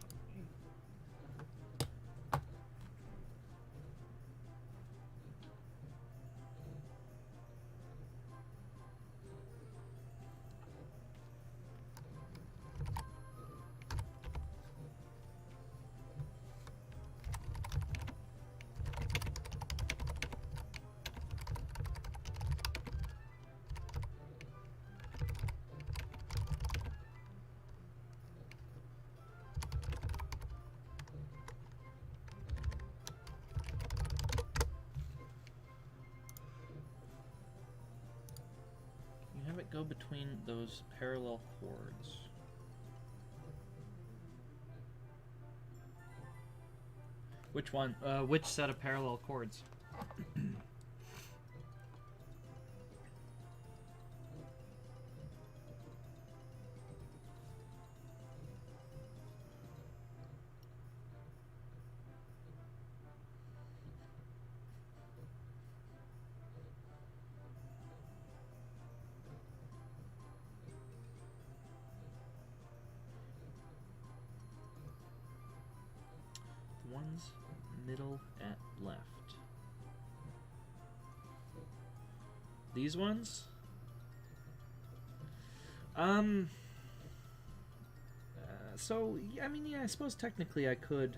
Have it go between those parallel chords. Which one? Which set of parallel chords? One's middle at left. These ones? So, I mean, yeah, I suppose technically I could.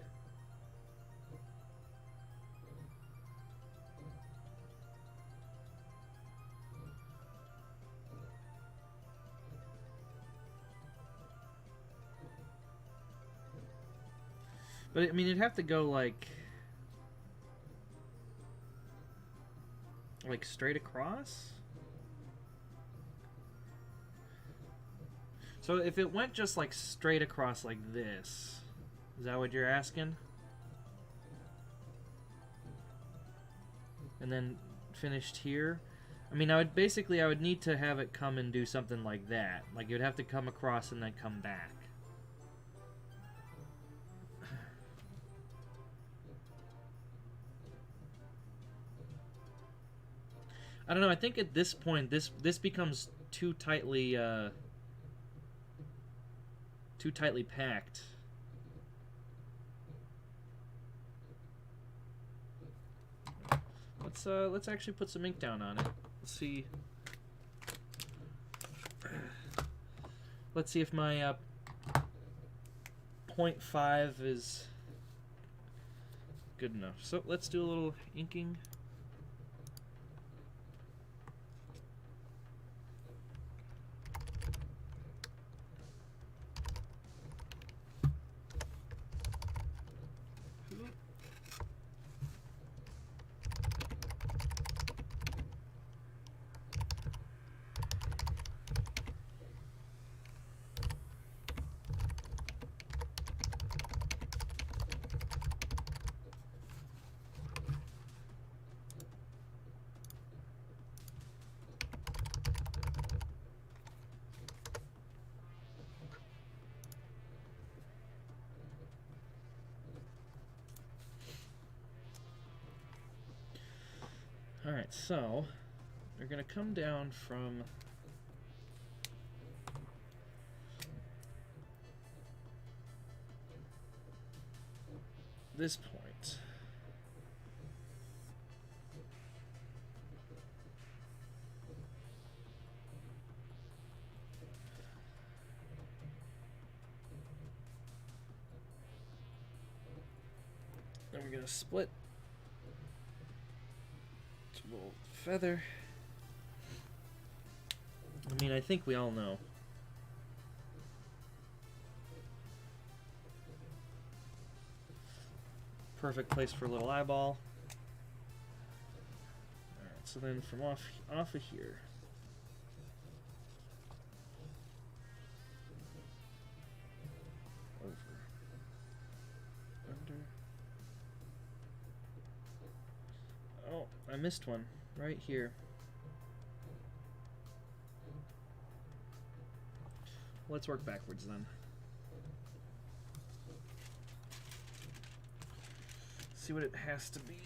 But, I mean, it'd have to go, like straight across? So if it went just like straight across like this, is that what you're asking? And then finished here? I mean, I would need to have it come and do something like that. Like, it would have to come across and then come back. I don't know, I think at this point, this becomes too tightly packed. Let's actually put some ink down on it. Let's see if my 0.5 is good enough. So let's do a little inking. Alright, so we're going to come down from this point. Then we're going to split a little feather. I mean, I think we all know. Perfect place for a little eyeball. Alright, so then from off of here. Over. Under. Oh, I missed one. Right here. Let's work backwards then. See what it has to be.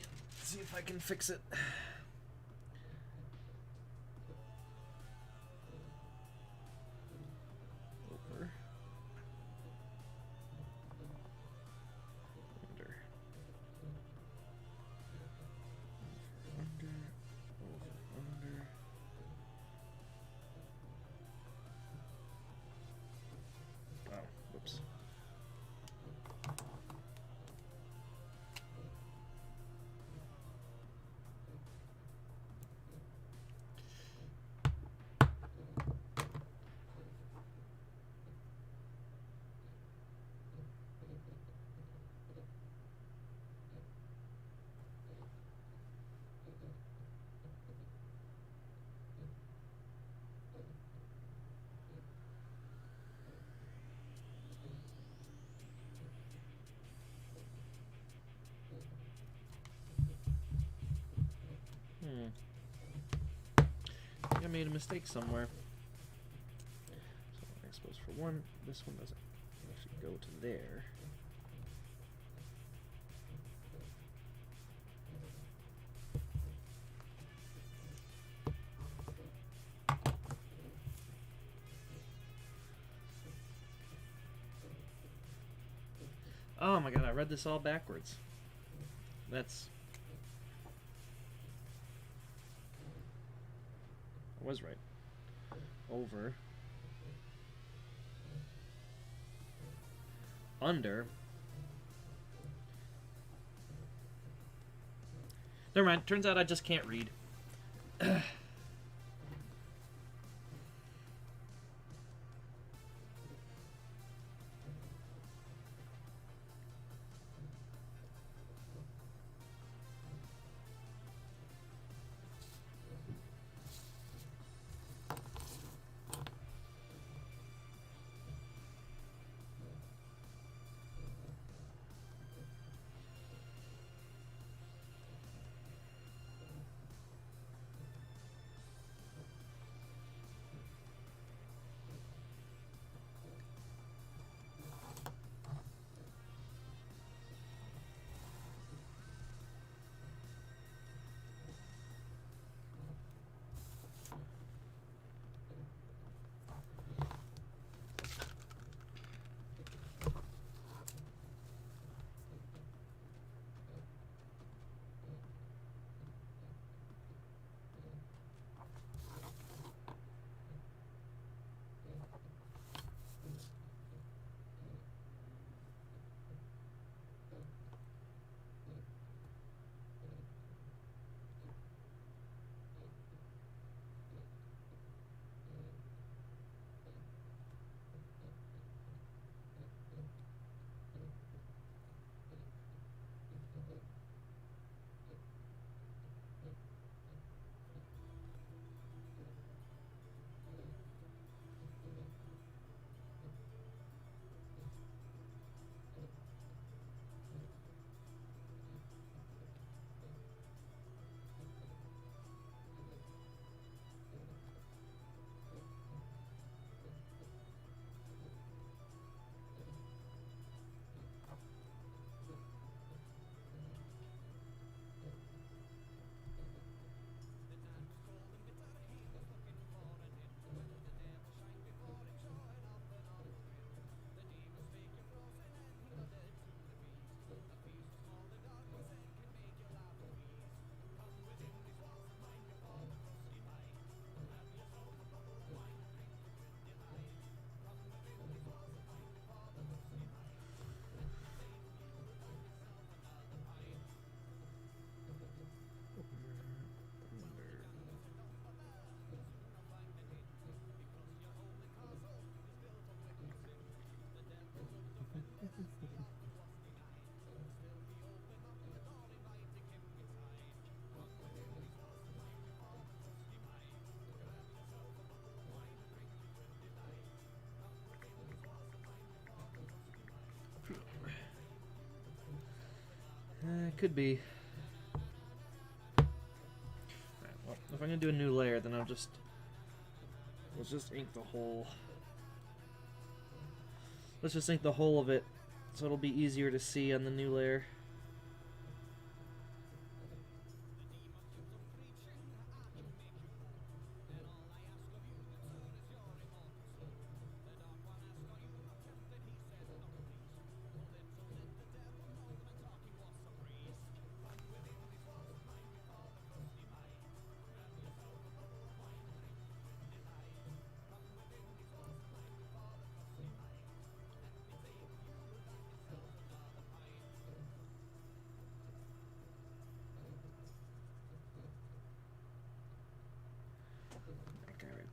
See if I can fix it. Over. Under. Under. Over. Under. Oh, whoops. I made a mistake somewhere. So I suppose for one, this one doesn't actually go to there. Oh my god, I read this all backwards. That's... I was right. Over. Under. Never mind. Turns out I just can't read. Could be. Alright, well, if I'm gonna do a new layer, then let's just ink the whole. Let's just ink the whole of it, so it'll be easier to see on the new layer.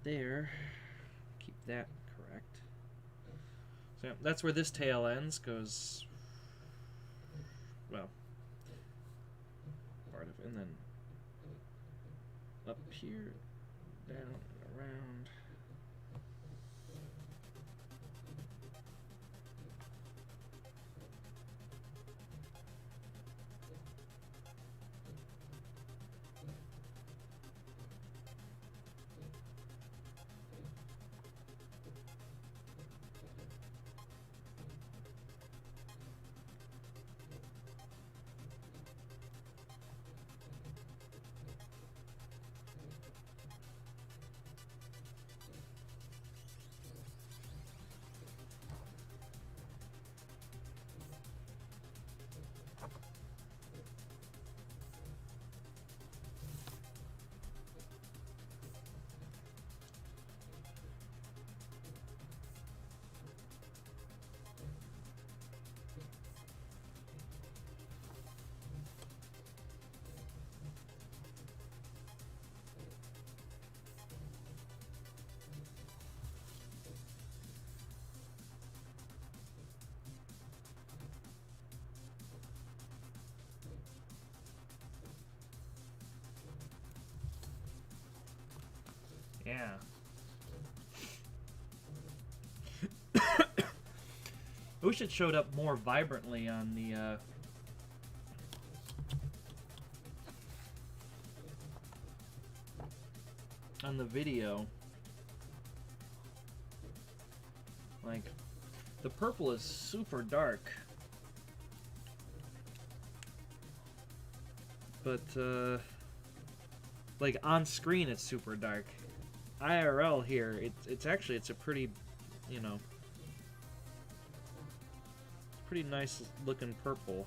There, keep that correct. So that's where this tail ends, goes, well, part of, and then up here, down, and around. Yeah. I wish it showed up more vibrantly on the video. Like, the purple is super dark. But, like, on screen it's super dark. IRL here, it's actually, it's a pretty, you know, pretty nice looking purple.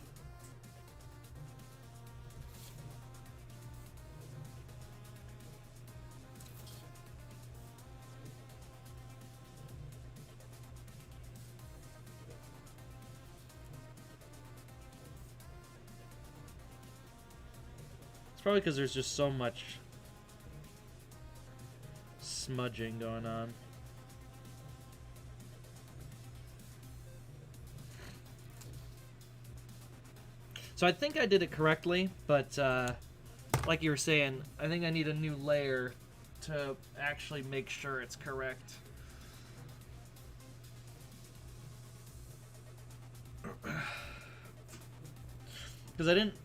It's probably because there's just so much smudging going on. So I think I did it correctly, but like you were saying, I think I need a new layer to actually make sure it's correct. Because I didn't,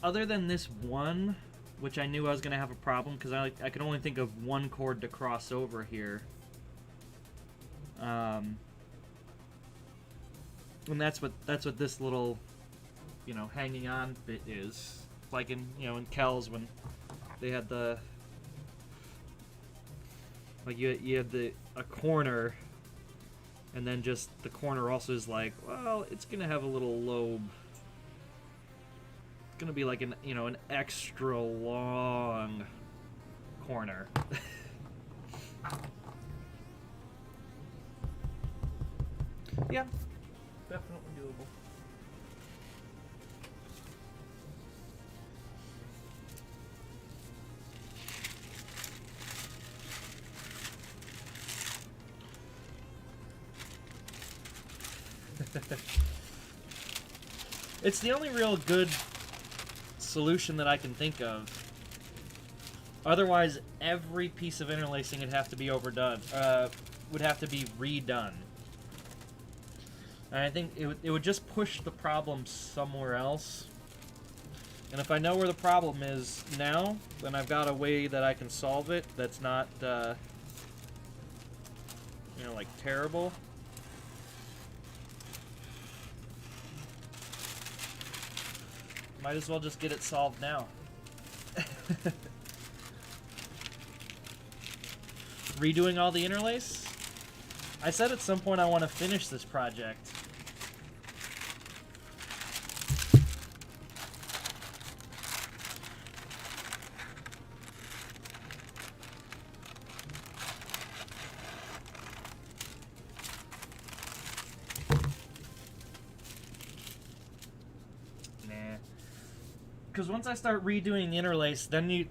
other than this one, which I knew I was going to have a problem, because I could only think of one chord to cross over here. And that's what this little, you know, hanging on bit is. Like in, you know, in Kells when they had the, like you had a corner, and then just the corner also is like, well, it's going to have a little lobe. Gonna be like an, you know, an extra long corner. Yeah, definitely doable. It's the only real good solution that I can think of. Otherwise, every piece of interlacing would have to be overdone. Would have to be redone. And I think it would just push the problem somewhere else. And if I know where the problem is now, then I've got a way that I can solve it that's not, you know, like, terrible. Might as well just get it solved now. Redoing all the interlace? I said at some point I want to finish this project. Because once I start redoing the interlace, then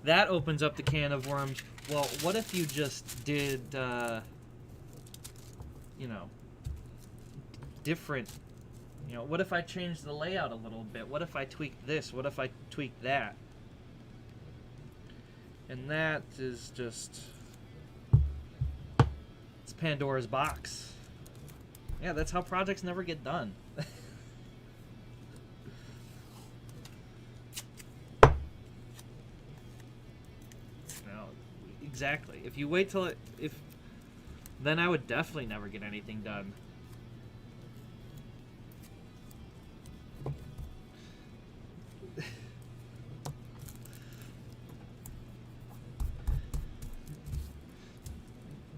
that opens up the can of worms. Well, what if you just did, you know, different, you know, what if I changed the layout a little bit? What if I tweaked this? What if I tweaked that? And that is just, it's Pandora's box. Yeah, that's how projects never get done. Exactly. If you wait till then I would definitely never get anything done.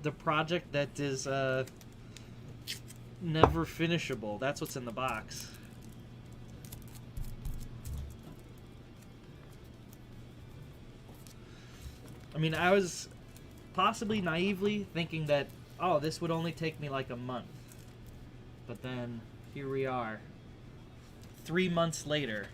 The project that is never finishable. That's what's in the box. I mean, I was possibly naively thinking that, oh, this would only take me like a month. But then, here we are. 3 months later.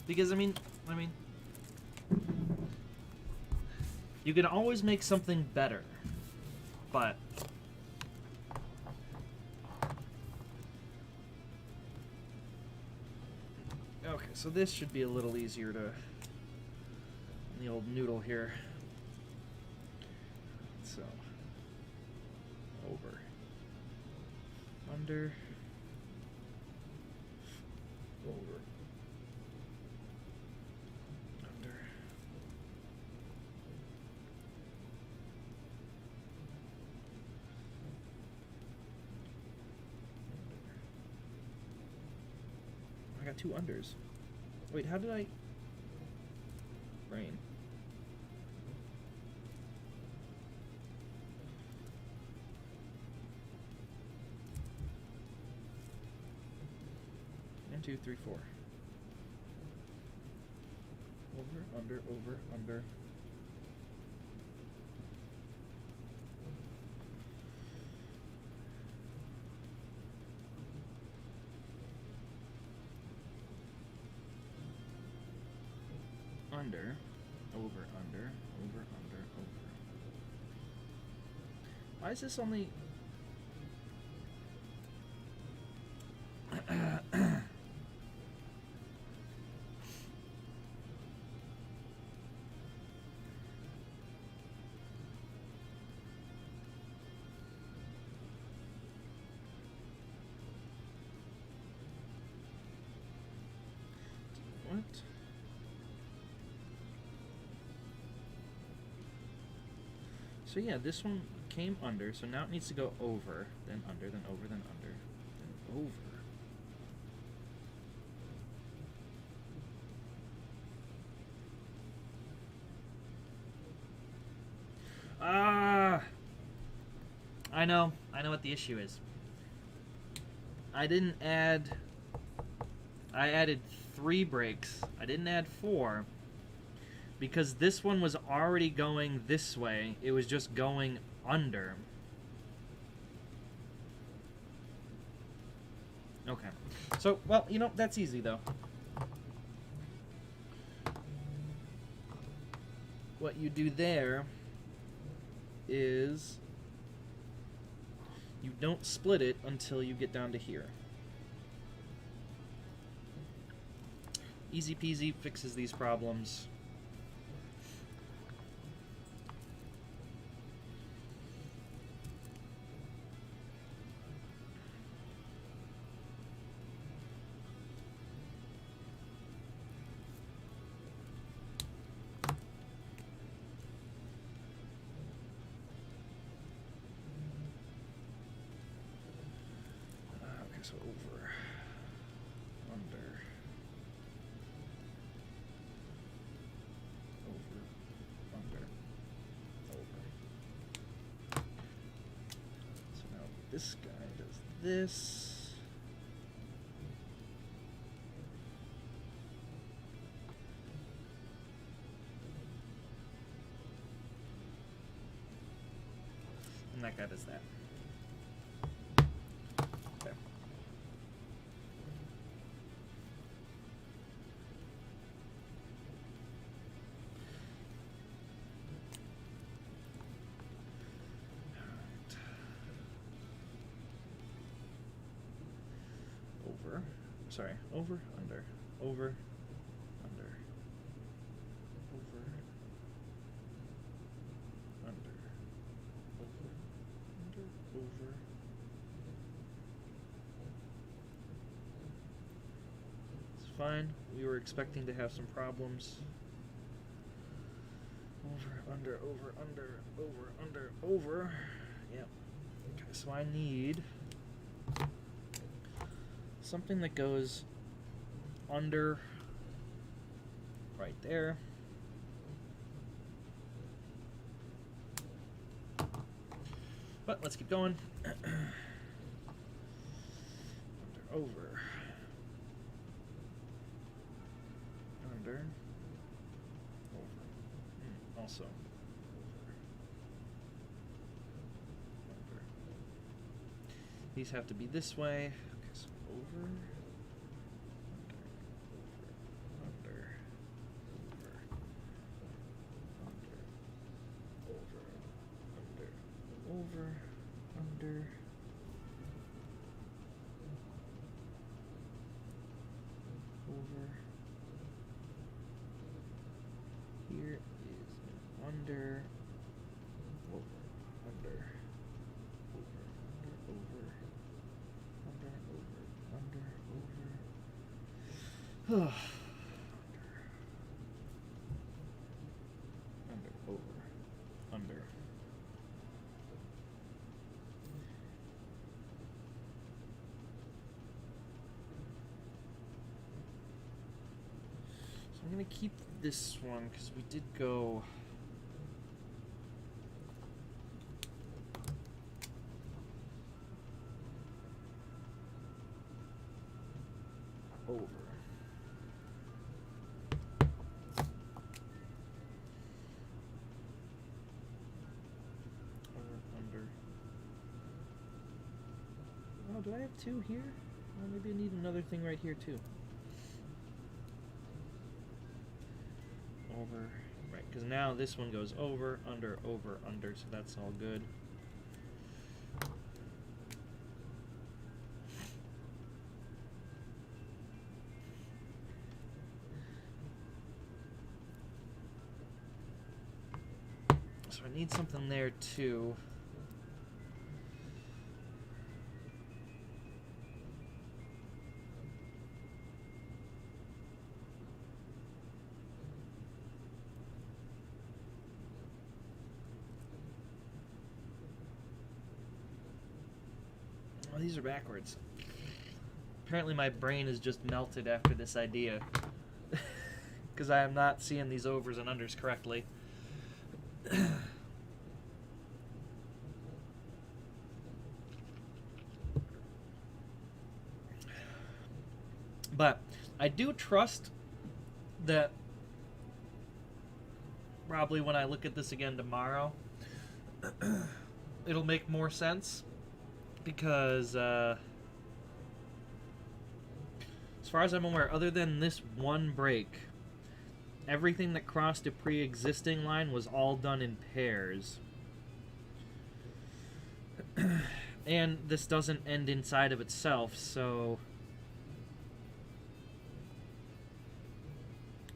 Because, I mean, you can always make something better. But okay, so this should be a little easier to the old noodle here. So over, under, over, under. I got 2 unders. Wait, how did I... Brain. One, 2, 3, 4. Over, under, over, under. Under, over, under, over, under, over. Why is this only... What? So yeah, this one came under, so now it needs to go over, then under, then over, then under, then over. Ah! I know what the issue is. I didn't add... I added 3 breaks. I didn't add 4. Because this one was already going this way, it was just going under. Okay. So, well, you know, that's easy, though. What you do there is you don't split it until you get down to here. Easy peasy, fixes these problems. this guy does this. And that guy does that. Okay. Over, sorry, over, under, over, under, over, under, over, under, over. It's fine. We were expecting to have some problems. Over, under, over, under, over, under, over. Yep. Okay, so I need something that goes under right there. But let's keep going. Under, over. Under. Over. Also. Over. Under. These have to be this way. Okay, so over. Under. Over. Under. Over. Under. Over. Under. Over. Here is under. Over. Under. Over. Under. Over. Under. Over. Under. Over. Under. Over. Under. So I'm gonna keep this one because we did go over. Under. Oh, do I have two here? Well, maybe I need another thing right here too. Over, right, because now this one goes over, under, so that's all good. So I need something there too. Oh, these are backwards. Apparently my brain is just melted after this idea. Because I am not seeing these overs and unders correctly. But I do trust that probably when I look at this again tomorrow, it'll make more sense. Because, as far as I'm aware, other than this one break, everything that crossed a pre-existing line was all done in pairs. And this doesn't end inside of itself, so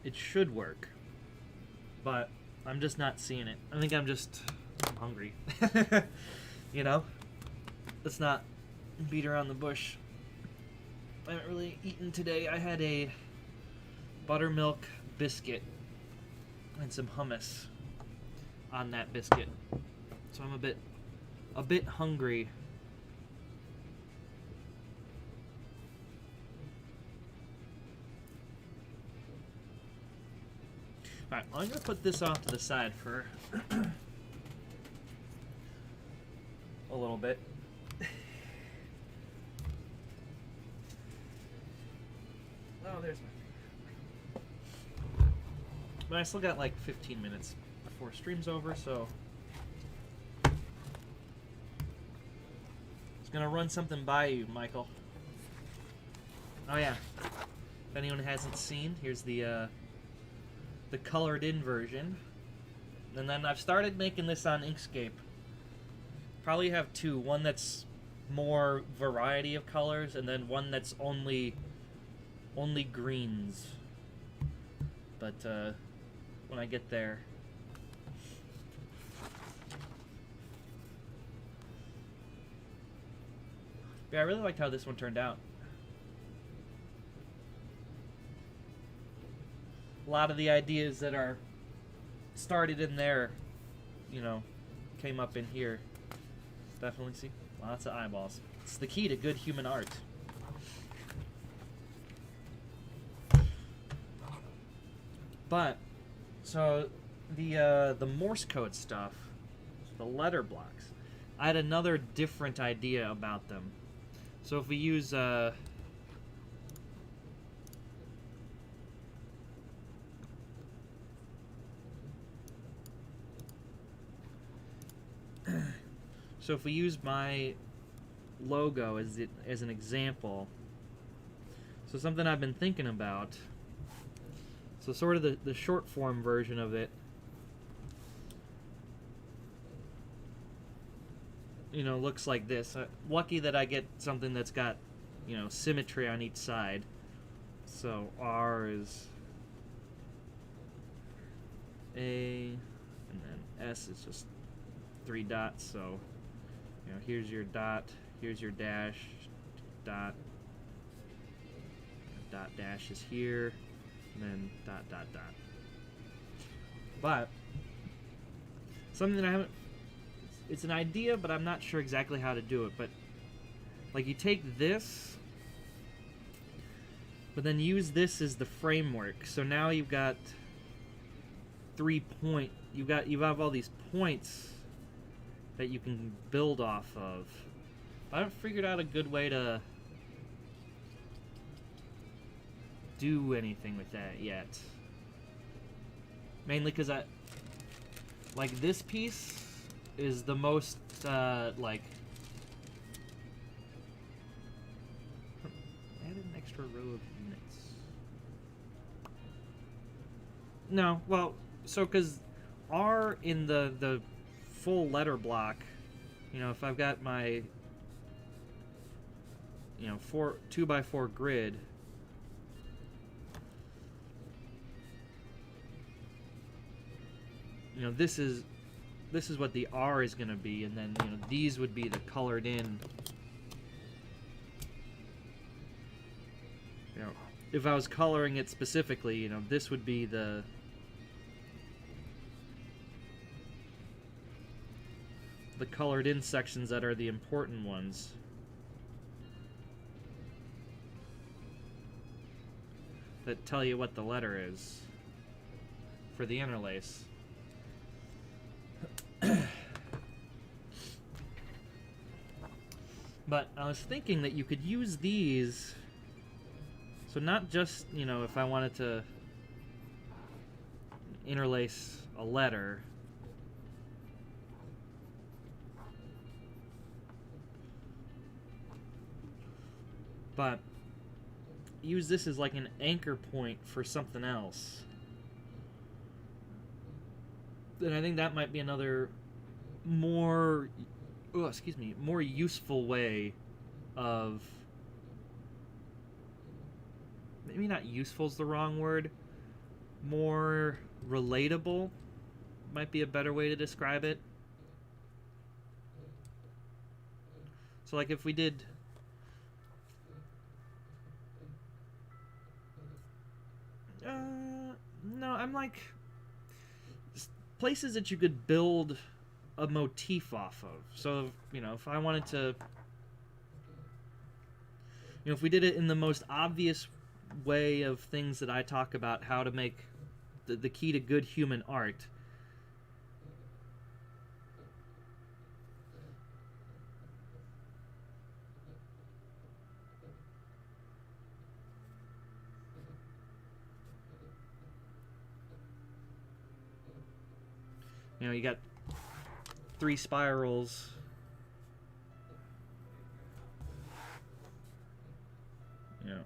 it should work. But I'm just not seeing it. I think I'm hungry. You know? Let's not beat around the bush. I haven't really eaten today. I had a buttermilk biscuit and some hummus on that biscuit. So I'm a bit hungry. Alright, I'm going to put this off to the side for a little bit. Oh, there's my. But I still got like 15 minutes before stream's over, so I was gonna run something by you, Michael. Oh yeah. If anyone hasn't seen, here's the colored in version. And then I've started making this on Inkscape. Probably have two. One that's more variety of colors, and then one that's only greens. But when I get there. Yeah, I really liked how this one turned out. A lot of the ideas that are started in there, you know, came up in here. Definitely see lots of eyeballs. It's the key to good human art. But so the Morse code stuff, the letter blocks, I had another different idea about them. So if we use so if we use my logo as an example, so something I've been thinking about. So sort of the short form version of it, you know, looks like this. Lucky that I get something that's got, you know, symmetry on each side. So R is A, and then S is just 3 dots. So, you know, here's your dot, here's your dash, dot, dot dash is here, and then dot dot dot. But something that I haven't, it's an idea, but I'm not sure exactly how to do it. But like, you take this, but then use this as the framework. So now you've got 3 point. You have all these points that you can build off of. I haven't figured out a good way to do anything with that yet. Mainly because like, this piece is the most, like... Add an extra row of units. No, well, so because R in the full letter block, you know, if I've got my, you know, 2x4 grid, you know, this is what the R is going to be, and then, you know, these would be the colored in. You know, if I was coloring it specifically, you know, this would be the colored in sections that are the important ones. That tell you what the letter is for the interlace. But I was thinking that you could use these, so not just, you know, if I wanted to interlace a letter, but use this as like an anchor point for something else. Then I think that might be another more useful way of, maybe not useful is the wrong word, more relatable might be a better way to describe it. So like, if we did no, I'm like places that you could build a motif off of. So, you know, if I wanted to, you know, if we did it in the most obvious way of things that I talk about, how to make the key to good human art, You know, you got 3 spirals. You know.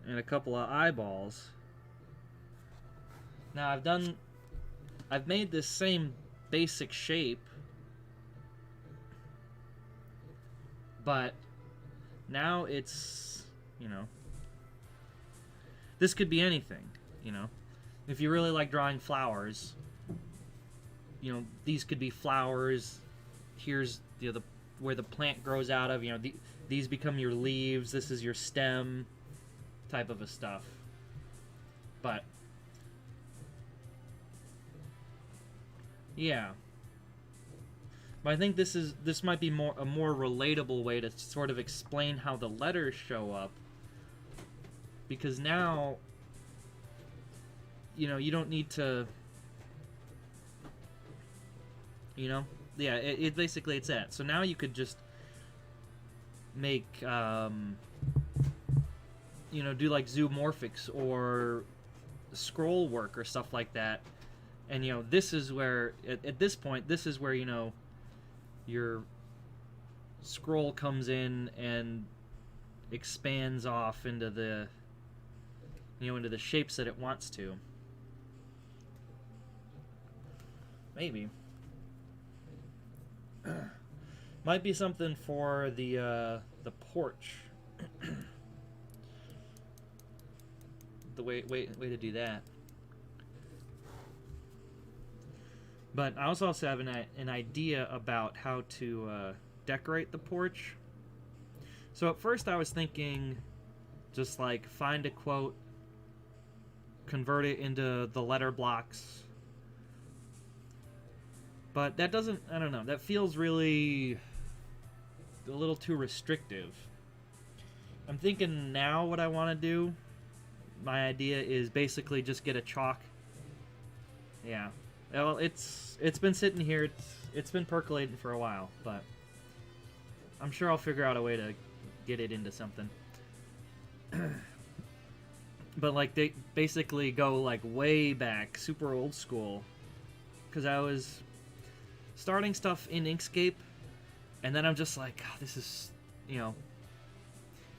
And a couple of eyeballs. Now I've made this same basic shape, but now it's, you know, this could be anything, you know. If you really like drawing flowers, you know, these could be flowers. Here's, you know, where the plant grows out of, you know, these become your leaves, this is your stem, type of a stuff. But yeah, but I think this might be a more relatable way to sort of explain how the letters show up, because now, you know, you don't need to, you know, yeah, it basically it's that. So now you could just make you know, do like zoomorphics or scroll work or stuff like that. And, you know, this is where, at this point, this is where, you know, your scroll comes in and expands off into the, you know, into the shapes that it wants to. Maybe. Might be something for the porch. The way to do that. But I also have an idea about how to decorate the porch. So at first I was thinking just like find a quote, convert it into the letter blocks. But that doesn't, I don't know, that feels really a little too restrictive. I'm thinking now what I want to do, my idea is basically just get a chalk. Yeah. Well, it's been sitting here, it's been percolating for a while, but I'm sure I'll figure out a way to get it into something. But like they basically go like way back, super old school, because I was starting stuff in Inkscape, and then I'm just like, oh, this is, you know,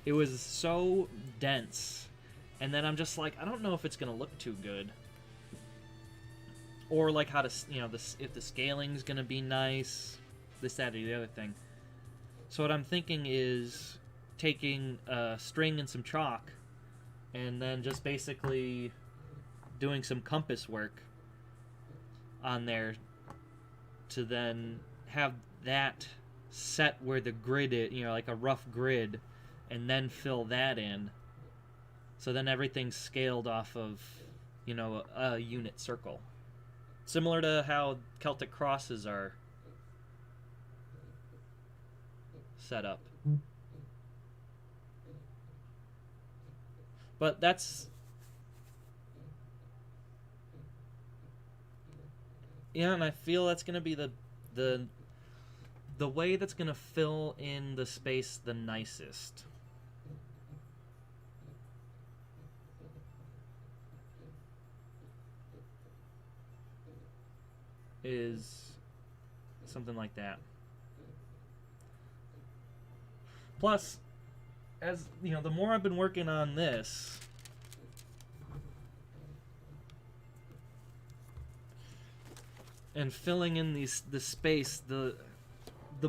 it was so dense, and then I'm just like, I don't know if it's gonna look too good, or like how to, you know, this, if the scaling's gonna be nice, this, that, or the other thing. So what I'm thinking is taking a string and some chalk, and then just basically doing some compass work on there to then have that set where the grid is, you know, like a rough grid, and then fill that in. So then everything's scaled off of, you know, a unit circle. Similar to how Celtic crosses are set up. But that's, yeah, and I feel that's gonna be the way that's gonna fill in the space the nicest. Is something like that. Plus, as you know, the more I've been working on this, and filling in the space, the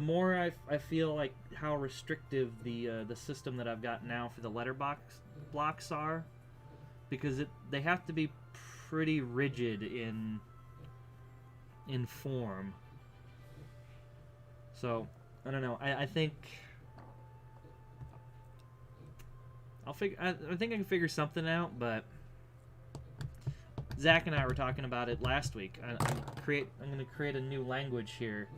more I feel like how restrictive the system that I've got now for the letterbox blocks are, because they have to be pretty rigid in form. So I don't know. I think I'll figure. I think I can figure something out, but Zach and I were talking about it last week. I'm going to create a new language here.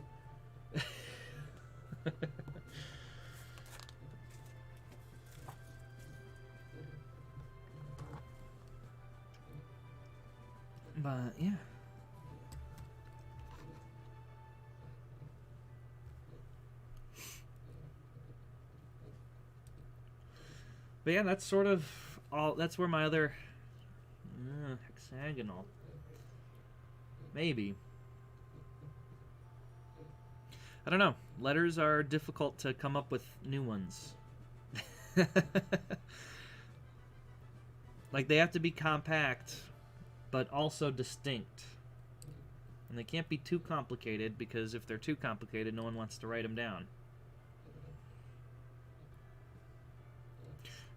But yeah. But yeah, that's sort of all. That's where my other hexagonal. Maybe. I don't know. Letters are difficult to come up with new ones. Like, they have to be compact, but also distinct. And they can't be too complicated, because if they're too complicated, no one wants to write them down.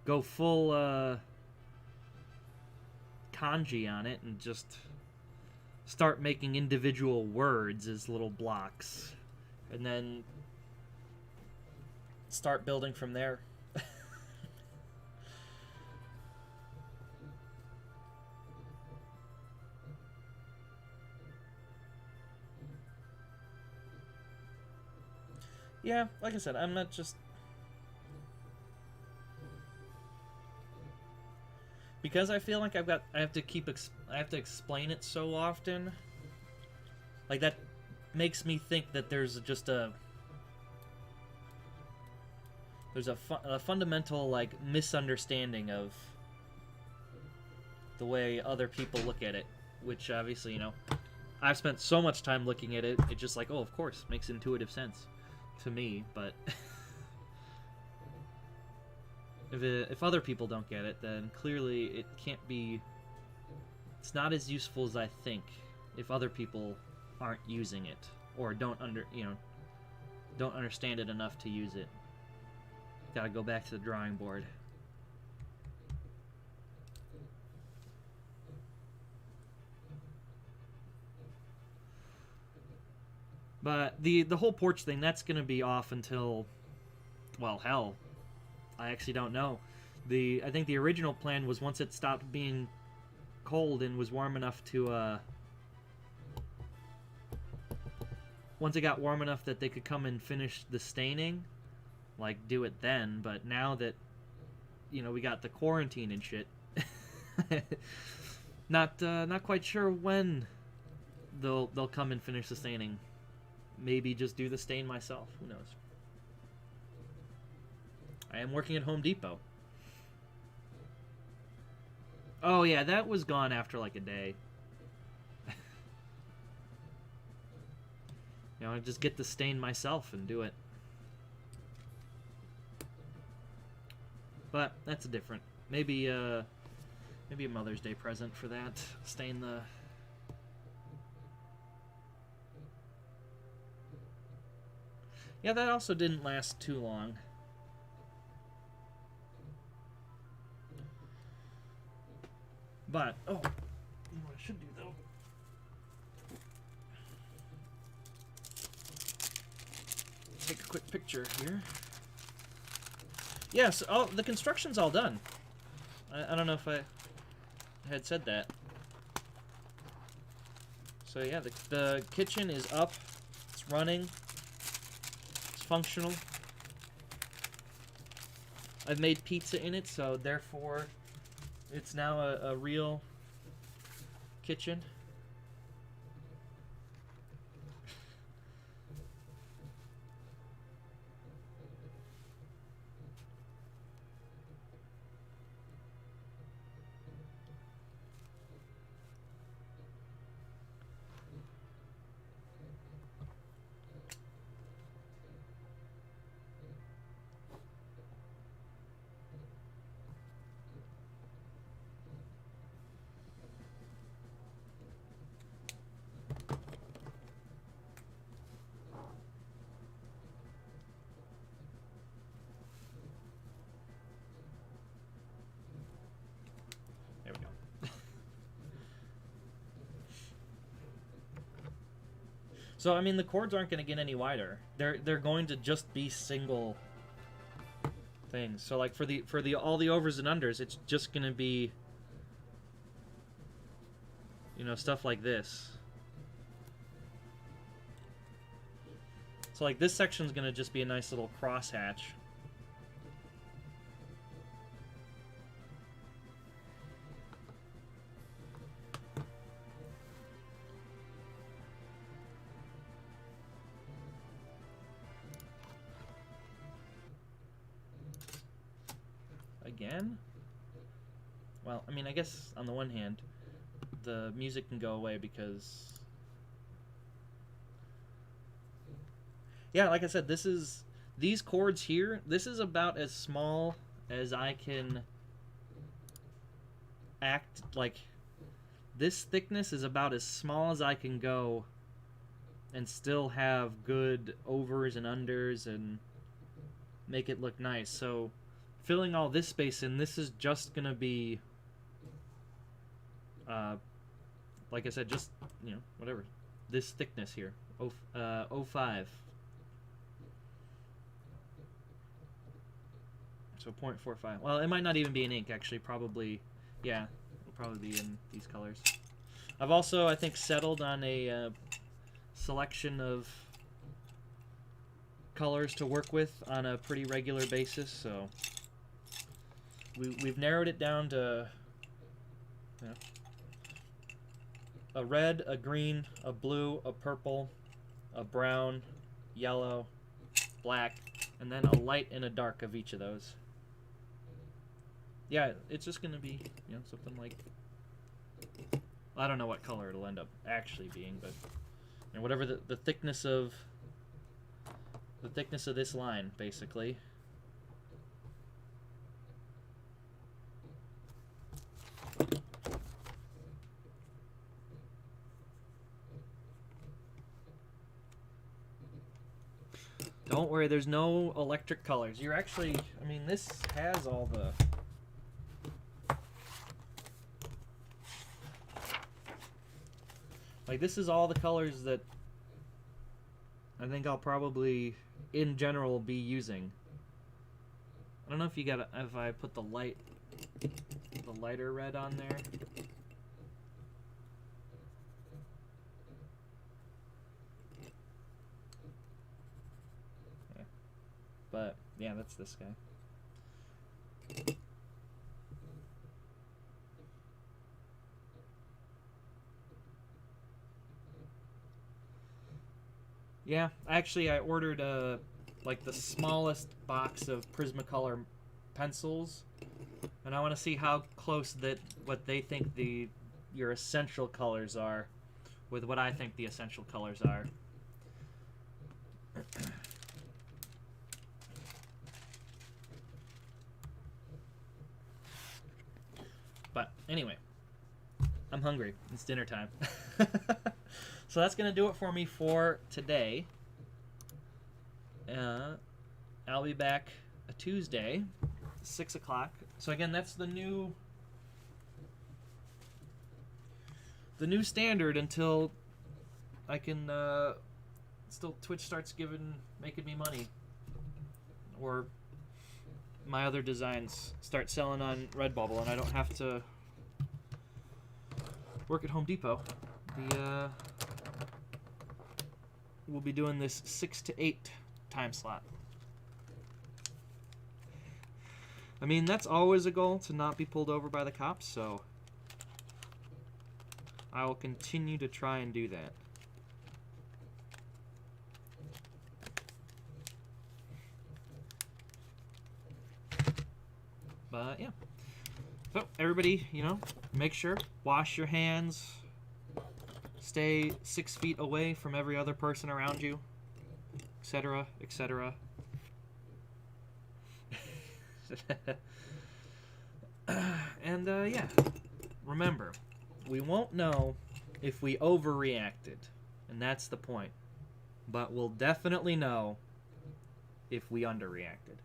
Go full kanji on it and just start making individual words as little blocks. And then start building from there. Yeah, like I said, I'm not just... Because I feel like I have to explain it so often. Like, that makes me think that there's just a fundamental, like, misunderstanding of the way other people look at it, which obviously, you know, I've spent so much time looking at it, it's just like, oh, of course, makes intuitive sense to me, but if other people don't get it, then clearly it can't be... It's not as useful as I think if other people aren't using it, or don't understand it enough to use it. Gotta go back to the drawing board. But the whole porch thing, that's gonna be off until, well, hell, I actually don't know. I think the original plan was once it stopped being cold and was warm enough to once it got warm enough that they could come and finish the staining, like, do it then. But now that, you know, we got the quarantine and shit, not quite sure when they'll come and finish the staining. Maybe just do the stain myself. Who knows? I am working at Home Depot. Oh yeah, that was gone after like a day. You know, I just get the stain myself and do it. But that's a different. Maybe a Mother's Day present for that. Stain the... Yeah, that also didn't last too long. But, oh, you know what I should do, though? Take a quick picture here. Yes, the construction's all done. I don't know if I had said that. So yeah, the kitchen is up. It's running. It's functional. I've made pizza in it, so therefore it's now a real kitchen. There we go. So I mean, the cords aren't going to get any wider. They're going to just be single things. So like for the all the overs and unders, it's just going to be, you know, stuff like this. So like this section's going to just be a nice little crosshatch. again. Well, I mean, I guess on the one hand, the music can go away because... Yeah, like I said, these chords here, this is about as small as I can act. Like, this thickness is about as small as I can go and still have good overs and unders and make it look nice. So filling all this space in, this is just gonna be like I said, just, you know, whatever, this thickness here, 0.5. So 0.45. Well, it might not even be in ink, actually. Probably, yeah, it'll probably be in these colors. I've also, I think, settled on a selection of colors to work with on a pretty regular basis, so we've narrowed it down to, you know, a red, a green, a blue, a purple, a brown, yellow, black, and then a light and a dark of each of those. Yeah, it's just going to be, you know, something like, I don't know what color it'll end up actually being, but, you know, whatever the thickness of this line, basically. Don't worry, there's no electric colors. You're actually, I mean, this has all the... Like, this is all the colors that I think I'll probably, in general, be using. I don't know if you got if I put the lighter red on there. Yeah. But yeah, that's this guy. Yeah, actually, I ordered like the smallest box of Prismacolor pencils, and I want to see how close what they think your essential colors are with what I think the essential colors are. But anyway, I'm hungry. It's dinner time. So that's going to do it for me for today. I'll be back a Tuesday, 6 o'clock. So again, that's the new standard until I can still Twitch starts making me money, or my other designs start selling on Redbubble and I don't have to work at Home Depot. We'll be doing this 6 to 8 time slot. I mean, that's always a goal, to not be pulled over by the cops, so I will continue to try and do that. But yeah. So everybody, you know, make sure, wash your hands. Stay 6 feet away from every other person around you, etc., etc. And yeah, remember, we won't know if we overreacted, and that's the point. But we'll definitely know if we underreacted.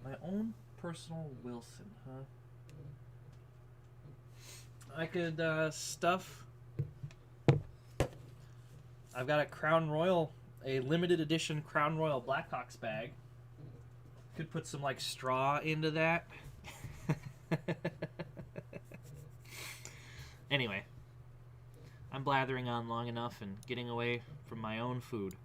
My own personal Wilson, huh? I could stuff... I've got a Crown Royal, a limited edition Crown Royal Blackhawks bag. Could put some, like, straw into that. Anyway, I'm blathering on long enough and getting away from my own food.